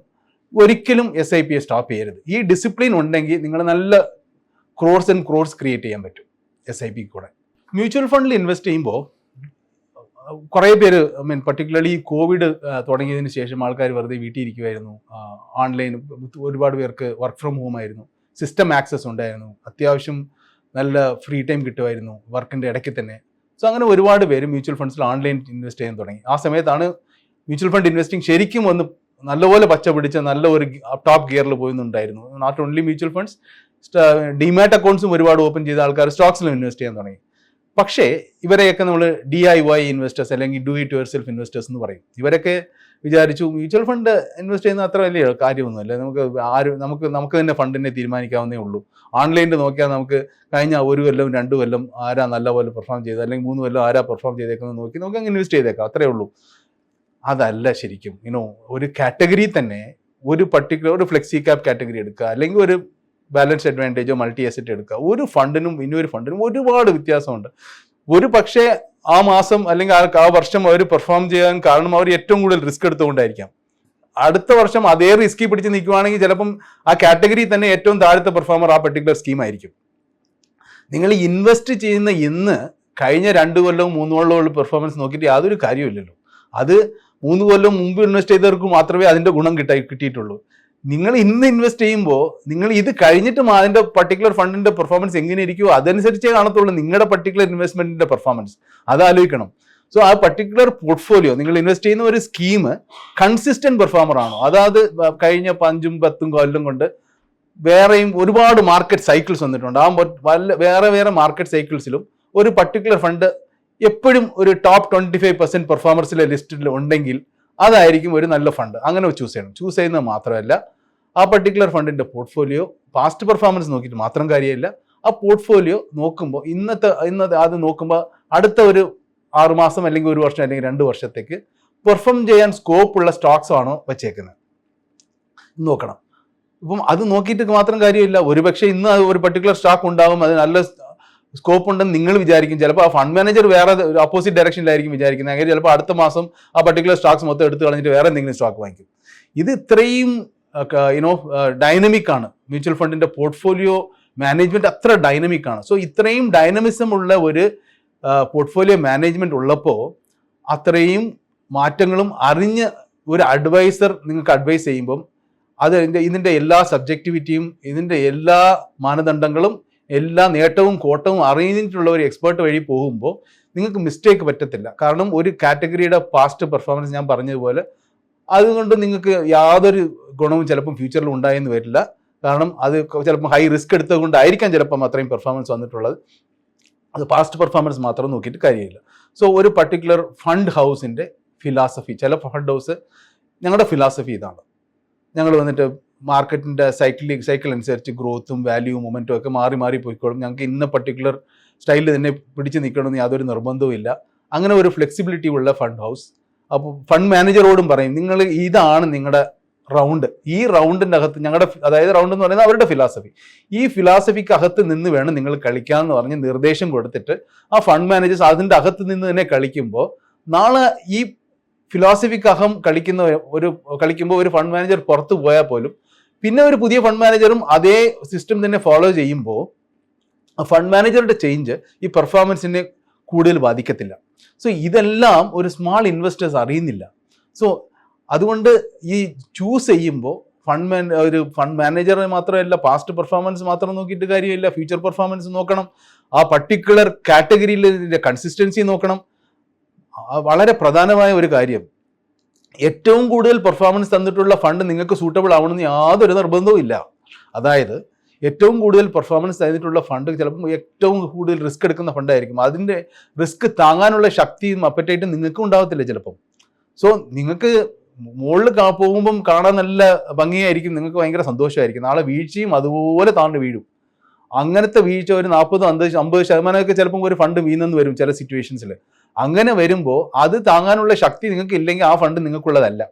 ഒരിക്കലും SIPയെ സ്റ്റോപ്പ് ചെയ്യരുത്. ഈ ഡിസിപ്ലിൻ ഉണ്ടെങ്കിൽ നിങ്ങൾ നല്ല ക്രോർസ് ആൻഡ് ക്രോർസ് ക്രിയേറ്റ് ചെയ്യാൻ പറ്റും SIP കൂടെ. മ്യൂച്വൽ ഫണ്ടിൽ ഇൻവെസ്റ്റ് ചെയ്യുമ്പോൾ കുറേ പേര് പർട്ടിക്കുലർലി കോവിഡ് തുടങ്ങിയതിന് ശേഷം ആൾക്കാർ വെറുതെ വീട്ടിൽ ഇരിക്കുമായിരുന്നു. ഓൺലൈൻ ഒരുപാട് പേർക്ക് വർക്ക് ഫ്രം ഹോം ആയിരുന്നു, സിസ്റ്റം ആക്സസ് ഉണ്ടായിരുന്നു, അത്യാവശ്യം നല്ല ഫ്രീ ടൈം കിട്ടുമായിരുന്നു വർക്കിൻ്റെ ഇടയ്ക്ക് തന്നെ. സോ അങ്ങനെ ഒരുപാട് പേര് മ്യൂച്വൽ ഫണ്ട്സിൽ ഓൺലൈൻ ഇൻവെസ്റ്റ് ചെയ്യാൻ തുടങ്ങി. ആ സമയത്താണ് മ്യൂച്വൽ ഫണ്ട് ഇൻവെസ്റ്റിംഗ് ശരിക്കും ഒന്ന് നല്ലപോലെ പച്ച പിടിച്ച നല്ല ഒരു ടോപ്പ് ഗിയറിൽ പോയിരുന്നുണ്ടായിരുന്നു. Not only mutual funds, demat അക്കൗണ്ട്സും ഒരുപാട് ഓപ്പൺ ചെയ്ത ആൾക്കാർ സ്റ്റോക്സിലും ഇൻവെസ്റ്റ് ചെയ്യാൻ തുടങ്ങി. പക്ഷേ ഇവരെയൊക്കെ നമ്മൾ DIY ഇൻവെസ്റ്റേഴ്സ് അല്ലെങ്കിൽ do it your self investors എന്ന് പറയും. ഇവരൊക്കെ വിചാരിച്ചു മ്യൂച്വൽ ഫണ്ട് ഇൻവെസ്റ്റ് ചെയ്യുന്ന അത്ര വലിയ കാര്യമൊന്നുമല്ല, നമുക്ക് തന്നെ ഫണ്ടിനെ തീരുമാനിക്കാവുന്നേ ഉള്ളൂ. ഓൺലൈനിൽ നോക്കിയാൽ നമുക്ക് കഴിഞ്ഞ 1 കൊല്ലം 2 കൊല്ലം ആരാ നല്ലപോലെ പെർഫോം ചെയ്തത് അല്ലെങ്കിൽ 3 കൊല്ലം ആരാ പെർഫോം ചെയ്തേക്കുന്നത് നോക്കി നമുക്ക് അങ്ങ് ഇൻവെസ്റ്റ് ചെയ്തേക്കാം, അത്രേ ഉള്ളൂ. അതല്ല ശരിക്കും. ഒരു കാറ്റഗറി തന്നെ ഒരു പർട്ടിക്കുലർ ഒരു ഫ്ലെക്സി ക്യാപ് കാറ്റഗറി എടുക്കുക അല്ലെങ്കിൽ ഒരു ബാലൻസ് അഡ്വാൻറ്റേജോ മൾട്ടി അസറ്റ് എടുക്കുക. ഒരു ഫണ്ടിനും ഇനിയൊരു ഫണ്ടിനും ഒരുപാട് വ്യത്യാസമുണ്ട്. ഒരു പക്ഷേ ആ മാസം അല്ലെങ്കിൽ ആ വർഷം അവർ പെർഫോം ചെയ്യാൻ കാരണം അവർ ഏറ്റവും കൂടുതൽ റിസ്ക് എടുത്തുകൊണ്ടായിരിക്കാം. അടുത്ത വർഷം അതേ റിസ്കി പിടിച്ച് നിൽക്കുവാണെങ്കിൽ ചിലപ്പം ആ കാറ്റഗറി തന്നെ ഏറ്റവും താഴത്തെ പെർഫോമർ ആ പർട്ടിക്കുലർ സ്കീമായിരിക്കും. നിങ്ങൾ ഇൻവെസ്റ്റ് ചെയ്യുന്ന ഇന്ന് കഴിഞ്ഞ 2 കൊല്ലവും 3 കൊല്ലവും പെർഫോമൻസ് നോക്കിയിട്ട് യാതൊരു കാര്യമില്ലല്ലോ. അത് 3 കൊല്ലം മുമ്പ് ഇൻവെസ്റ്റ് ചെയ്തവർക്ക് മാത്രമേ അതിന്റെ ഗുണം കിട്ടിയിട്ടുള്ളൂ. നിങ്ങൾ ഇന്ന് ഇൻവെസ്റ്റ് ചെയ്യുമ്പോൾ നിങ്ങൾ ഇത് കഴിഞ്ഞിട്ടും അതിന്റെ പർട്ടിക്കുലർ ഫണ്ടിന്റെ പെർഫോമൻസ് എങ്ങനെ ഇരിക്കുമോ അതനുസരിച്ചേ കാണത്തുള്ളൂ നിങ്ങളുടെ പർട്ടിക്കുലർ ഇൻവെസ്റ്റ്മെന്റിന്റെ പെർഫോമൻസ്. അത് ആലോചിക്കണം. സോ ആ പർട്ടിക്കുലർ പോർട്ട്ഫോളിയോ നിങ്ങൾ ഇൻവെസ്റ്റ് ചെയ്യുന്ന ഒരു സ്കീം കൺസിസ്റ്റന്റ് പെർഫോമർ ആണോ, അതായത് കഴിഞ്ഞ 5-10 കൊല്ലം കൊണ്ട് വേറെയും ഒരുപാട് മാർക്കറ്റ് സൈക്കിൾസ് വന്നിട്ടുണ്ട്. ആ വേറെ മാർക്കറ്റ് സൈക്കിൾസിലും ഒരു പർട്ടിക്കുലർ ഫണ്ട് എപ്പോഴും ഒരു ടോപ്പ് 25% പെർഫോമൻസിലെ ലിസ്റ്റിൽ ഉണ്ടെങ്കിൽ അതായിരിക്കും ഒരു നല്ല ഫണ്ട്. അങ്ങനെ ചൂസ് ചെയ്യുന്നത് മാത്രമല്ല ആ പർട്ടിക്കുലർ ഫണ്ടിന്റെ പോർട്ട്ഫോളിയോ പാസ്റ്റ് പെർഫോമൻസ് നോക്കിയിട്ട് മാത്രം കാര്യമില്ല. ആ പോർട്ട്ഫോളിയോ നോക്കുമ്പോൾ ഇന്നത്തെ അത് നോക്കുമ്പോൾ അടുത്ത ഒരു 6 മാസം അല്ലെങ്കിൽ 1 വർഷം അല്ലെങ്കിൽ 2 വർഷത്തേക്ക് പെർഫോം ചെയ്യാൻ സ്കോപ്പ് ഉള്ള സ്റ്റോക്സ് ആണോ വെച്ചേക്കുന്നത് നോക്കണം. ഇപ്പം അത് നോക്കിയിട്ട് മാത്രം കാര്യമില്ല. ഒരുപക്ഷെ ഇന്ന് ഒരു പർട്ടിക്കുലർ സ്റ്റോക്ക് ഉണ്ടാവും, അത് നല്ല സ്കോപ്പ് ഉണ്ടെന്ന് നിങ്ങൾ വിചാരിക്കും. ചിലപ്പോൾ ആ ഫണ്ട് മാനേജർ വേറെ ഓപ്പോസിറ്റ് ഡയറക്ഷനിലായിരിക്കും വിചാരിക്കുന്നത്. അങ്ങനെ ചിലപ്പോൾ അടുത്ത മാസം ആ പർട്ടിക്കുലർ സ്റ്റോക്സ് മൊത്തം എടുത്ത് കളഞ്ഞിട്ട് വേറെ എന്തെങ്കിലും സ്റ്റോക്ക് വാങ്ങിക്കും. ഇത് ഇത്രയും ഡൈനമിക് ആണ്. മ്യൂച്വൽ ഫണ്ടിന്റെ പോർട്ട്ഫോളിയോ മാനേജ്മെന്റ് അത്ര ഡൈനമിക് ആണ്. സോ ഇത്രയും ഡൈനമിസം ഉള്ള ഒരു പോർട്ട്ഫോളിയോ മാനേജ്മെന്റ് ഉള്ളപ്പോൾ അത്രയും മാറ്റങ്ങളും അറിഞ്ഞ് ഒരു അഡ്വൈസർ നിങ്ങൾക്ക് അഡ്വൈസ് ചെയ്യുമ്പം അത് ഇതിന്റെ എല്ലാ സബ്ജക്ടിവിറ്റിയും ഇതിന്റെ എല്ലാ മാനദണ്ഡങ്ങളും എല്ലാ നേട്ടവും കോട്ടവും അറിഞ്ഞിട്ടുള്ള ഒരു എക്സ്പേർട്ട് വഴി പോകുമ്പോൾ നിങ്ങൾക്ക് മിസ്റ്റേക്ക് പറ്റത്തില്ല. കാരണം ഒരു കാറ്റഗറിയുടെ പാസ്റ്റ് പെർഫോമൻസ് ഞാൻ പറഞ്ഞതുപോലെ അതുകൊണ്ട് നിങ്ങൾക്ക് യാതൊരു ഗുണവും ചിലപ്പം ഫ്യൂച്ചറിൽ ഉണ്ടായെന്ന് വരില്ല. കാരണം അത് ചിലപ്പോൾ ഹൈ റിസ്ക് എടുത്തത് കൊണ്ടായിരിക്കാം ചിലപ്പം അത്രയും പെർഫോമൻസ് വന്നിട്ടുള്ളത്. അത് പാസ്റ്റ് പെർഫോമൻസ് മാത്രം നോക്കിയിട്ട് കാര്യമില്ല. സോ ഒരു പർട്ടിക്കുലർ ഫണ്ട് ഹൗസിൻ്റെ ഫിലോസഫി, ചില ഫണ്ട് ഹൗസ് ഞങ്ങളുടെ ഫിലോസഫി ഇതാണ്, ഞങ്ങൾ വന്നിട്ട് മാർക്കറ്റിൻ്റെ സൈക്കിൾ അനുസരിച്ച് ഗ്രോത്തും വാല്യൂവും മൊമെൻറ്റും ഒക്കെ മാറി പോയിക്കോളും, ഞങ്ങൾക്ക് ഇന്ന പർട്ടിക്കുലർ സ്റ്റൈലിൽ തന്നെ പിടിച്ച് നിൽക്കണമെന്ന് യാതൊരു നിർബന്ധവും ഇല്ല. അങ്ങനെ ഒരു ഫ്ലെക്സിബിലിറ്റി ഉള്ള ഫണ്ട് ഹൗസ്. അപ്പോൾ ഫണ്ട് മാനേജറോടും പറയും നിങ്ങൾ ഇതാണ് നിങ്ങളുടെ റൗണ്ട്, ഈ റൗണ്ടിൻ്റെ അകത്ത് ഞങ്ങളുടെ, അതായത് റൗണ്ട് എന്ന് പറയുന്നത് അവരുടെ ഫിലോസഫി, ഈ ഫിലോസഫിക്ക് അകത്ത് നിന്ന് വേണം നിങ്ങൾ കളിക്കാമെന്ന് പറഞ്ഞ് നിർദ്ദേശം കൊടുത്തിട്ട് ആ ഫണ്ട് മാനേജേഴ്സ് അതിൻ്റെ അകത്ത് നിന്ന് തന്നെ കളിക്കുമ്പോൾ, നാളെ ഈ ഫിലോസഫിക്കകം കളിക്കുമ്പോൾ ഒരു ഫണ്ട് മാനേജർ പുറത്തു പോയാൽ പോലും പിന്നെ ഒരു പുതിയ ഫണ്ട് മാനേജറും അതേ സിസ്റ്റം തന്നെ ഫോളോ ചെയ്യുമ്പോൾ ആ ഫണ്ട് മാനേജറുടെ ചേഞ്ച് ഈ പെർഫോമൻസിനെ കൂടുതൽ ബാധിക്കത്തില്ല. സോ ഇതെല്ലാം ഒരു സ്മാൾ ഇൻവെസ്റ്റേഴ്സ് അറിയുന്നില്ല. സോ അതുകൊണ്ട് ഈ ചൂസ് ചെയ്യുമ്പോൾ ഒരു ഫണ്ട് മാനേജറെ മാത്രമല്ല, പാസ്റ്റ് പെർഫോമൻസ് മാത്രം നോക്കിയിട്ട് കാര്യമില്ല, ഫ്യൂച്ചർ പെർഫോമൻസ് നോക്കണം, ആ പർട്ടിക്കുലർ കാറ്റഗറിയിൽ ഇതിൻ്റെ കൺസിസ്റ്റൻസി നോക്കണം. വളരെ പ്രധാനമായ ഒരു കാര്യം, ഏറ്റവും കൂടുതൽ പെർഫോമൻസ് തന്നിട്ടുള്ള ഫണ്ട് നിങ്ങൾക്ക് സൂട്ടബിൾ ആവണമെന്ന് യാതൊരു നിർബന്ധവും ഇല്ല. അതായത് ഏറ്റവും കൂടുതൽ പെർഫോമൻസ് തന്നിട്ടുള്ള ഫണ്ട് ചിലപ്പോൾ ഏറ്റവും കൂടുതൽ റിസ്ക് എടുക്കുന്ന ഫണ്ടായിരിക്കും. അതിൻ്റെ റിസ്ക് താങ്ങാനുള്ള ശക്തിയും അപ്പറ്റൈറ്റും നിങ്ങൾക്കും ഉണ്ടാകത്തില്ല ചിലപ്പം. സോ നിങ്ങൾക്ക് മുകളിൽ പോകുമ്പം കാണാൻ നല്ല ഭംഗിയായിരിക്കും, നിങ്ങൾക്ക് ഭയങ്കര സന്തോഷമായിരിക്കും, നാളെ വീഴ്ചയും അതുപോലെ താണ്ട് വീഴും. അങ്ങനത്തെ വീഴ്ച ഒരു 40-50% ചിലപ്പം ഒരു ഫണ്ട് വീണെന്ന് വരും ചില സിറ്റുവേഷൻസിൽ. അങ്ങനെ വരുമ്പോൾ അത് താങ്ങാനുള്ള ശക്തി നിങ്ങൾക്ക് ഇല്ലെങ്കിൽ ആ ഫണ്ട് നിങ്ങൾക്കുള്ളതല്ല.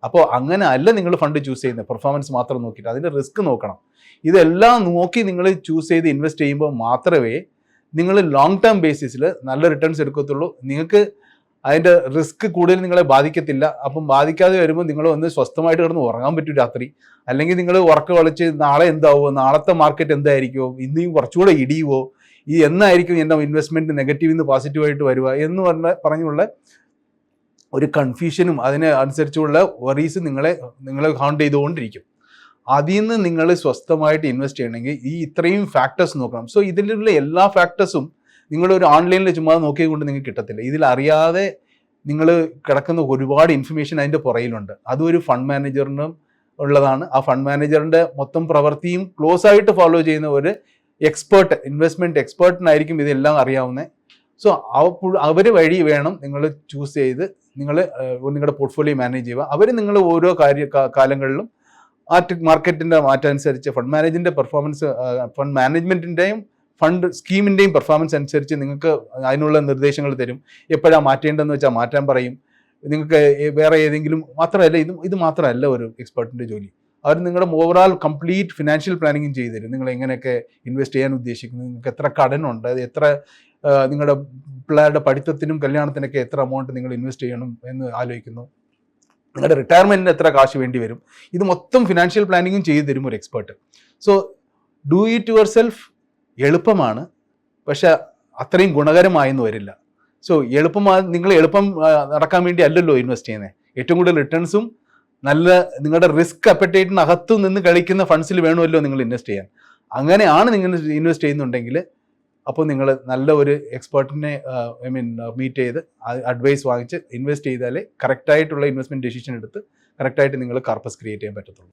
അപ്പോൾ അങ്ങനെ അല്ല നിങ്ങൾ ഫണ്ട് ചൂസ് ചെയ്യുന്നത്, പെർഫോമൻസ് മാത്രം നോക്കിയിട്ട് അതിൻ്റെ റിസ്ക് നോക്കണം. ഇതെല്ലാം നോക്കി നിങ്ങൾ ചൂസ് ചെയ്ത് ഇൻവെസ്റ്റ് ചെയ്യുമ്പോൾ മാത്രമേ നിങ്ങൾ ലോങ് ടേം ബേസിസിൽ നല്ല റിട്ടേൺസ് എടുക്കത്തുള്ളൂ. നിങ്ങൾക്ക് അതിൻ്റെ റിസ്ക് കൂടുതൽ നിങ്ങളെ ബാധിക്കത്തില്ല. അപ്പം ബാധിക്കാതെ വരുമ്പോൾ നിങ്ങൾ ഒന്ന് സ്വസ്ഥമായിട്ട് കിടന്ന് ഉറങ്ങാൻ പറ്റും രാത്രി. അല്ലെങ്കിൽ നിങ്ങൾ ഉറക്കം കളിച്ച് നാളെ എന്താവുമോ, നാളത്തെ മാർക്കറ്റ് എന്തായിരിക്കുമോ, ഇനിയും കുറച്ചുകൂടെ ഇടിയുമോ, ഈ എന്നായിരിക്കും എൻ്റെ ഇൻവെസ്റ്റ്മെൻറ്റ് നെഗറ്റീവിൽ നിന്ന് പോസിറ്റീവായിട്ട് വരിക എന്ന് പറഞ്ഞുള്ള ഒരു കൺഫ്യൂഷനും അതിനെ അനുസരിച്ചുള്ള വറീസ് നിങ്ങളെ ഹൗണ്ട് ചെയ്തുകൊണ്ടിരിക്കും. അതിൽ നിന്ന് നിങ്ങൾ സ്വസ്ഥമായിട്ട് ഇൻവെസ്റ്റ് ചെയ്യണമെങ്കിൽ ഈ ഇത്രയും ഫാക്ടേഴ്സ് നോക്കണം. സോ ഇതിലുള്ള എല്ലാ ഫാക്ടേഴ്സും നിങ്ങളൊരു ഓൺലൈനിൽ ചുമ്മാ നോക്കിയത് നിങ്ങൾക്ക് കിട്ടത്തില്ല. ഇതിലറിയാതെ നിങ്ങൾ കിടക്കുന്ന ഒരുപാട് ഇൻഫർമേഷൻ അതിൻ്റെ പുറയിലുണ്ട്. അതും ഒരു ഫണ്ട് മാനേജറിനും ഉള്ളതാണ്. ആ ഫണ്ട് മാനേജറിൻ്റെ മൊത്തം പ്രവൃത്തിയും ക്ലോസ് ആയിട്ട് ഫോളോ ചെയ്യുന്ന ഒരു എക്സ്പേർട്ട്, ഇൻവെസ്റ്റ്മെൻറ്റ് എക്സ്പേർട്ടിനായിരിക്കും ഇതെല്ലാം അറിയാവുന്നത്. സോ അവർ വഴി വേണം നിങ്ങൾ ചൂസ് ചെയ്ത് നിങ്ങളുടെ പോർട്ട്ഫോളിയോ മാനേജ് ചെയ്യുക. അവർ നിങ്ങൾ ഓരോ കാലങ്ങളിലും മാർക്കറ്റിൻ്റെ മാറ്റമനുസരിച്ച് ഫണ്ട് മാനേജ്മെൻറ്റിൻ്റെയും ഫണ്ട് സ്കീമിൻ്റെയും പെർഫോമൻസ് അനുസരിച്ച് നിങ്ങൾക്ക് അതിനുള്ള നിർദ്ദേശങ്ങൾ തരും. എപ്പോഴാണ് മാറ്റേണ്ടതെന്ന് വെച്ചാൽ മാറ്റാൻ പറയും. നിങ്ങൾക്ക് വേറെ ഏതെങ്കിലും മാത്രമല്ല, ഇത് മാത്രമല്ല ഒരു എക്സ്പേർട്ടിൻ്റെ ജോലി. അവർ നിങ്ങളുടെ ഓവറോൾ കംപ്ലീറ്റ് ഫിനാൻഷ്യൽ പ്ലാനിങ്ങും ചെയ്തു തരും. നിങ്ങൾ എങ്ങനെയൊക്കെ ഇൻവെസ്റ്റ് ചെയ്യാൻ ഉദ്ദേശിക്കുന്നു, നിങ്ങൾക്ക് എത്ര കടനുണ്ട്, എത്ര നിങ്ങളുടെ പിള്ളേരുടെ പഠിത്തത്തിനും കല്യാണത്തിനൊക്കെ എത്ര എമൗണ്ട് നിങ്ങൾ ഇൻവെസ്റ്റ് ചെയ്യണം എന്ന് ആലോചിക്കുന്നു, നിങ്ങളുടെ റിട്ടയർമെൻറ്റിന് എത്ര കാശ് വേണ്ടി വരും, ഇത് മൊത്തം ഫിനാൻഷ്യൽ പ്ലാനിങ്ങും ചെയ്തു തരും ഒരു expert. So do it your self എളുപ്പമാണ്, പക്ഷെ അത്രയും ഗുണകരമായെന്ന് വരില്ല. സോ നിങ്ങൾ എളുപ്പം നടക്കാൻ വേണ്ടി അല്ലല്ലോ ഇൻവെസ്റ്റ് ചെയ്യുന്നത്. ഏറ്റവും കൂടുതൽ റിട്ടേൺസും നല്ല നിങ്ങളുടെ റിസ്ക് അപ്പറ്റൈറ്റിനകത്തു നിന്ന് കളിക്കുന്ന ഫണ്ട്സിൽ വേണമല്ലോ നിങ്ങൾ ഇൻവെസ്റ്റ് ചെയ്യാൻ. അങ്ങനെയാണ് നിങ്ങൾ ഇൻവെസ്റ്റ് ചെയ്യുന്നുണ്ടെങ്കിൽ അപ്പോൾ നിങ്ങൾ നല്ല ഒരു എക്സ്പേർട്ടിനെ മീറ്റ് ചെയ്ത് അഡ്വൈസ് വാങ്ങിച്ച് ഇൻവെസ്റ്റ് ചെയ്താലേ കറക്റ്റായിട്ടുള്ള ഇൻവെസ്റ്റ്മെൻറ്റ് ഡെസിഷൻ എടുത്ത് കറക്റ്റായിട്ട് നിങ്ങൾ കാർപ്പസ് ക്രിയേറ്റ് ചെയ്യാൻ പറ്റത്തുള്ളൂ.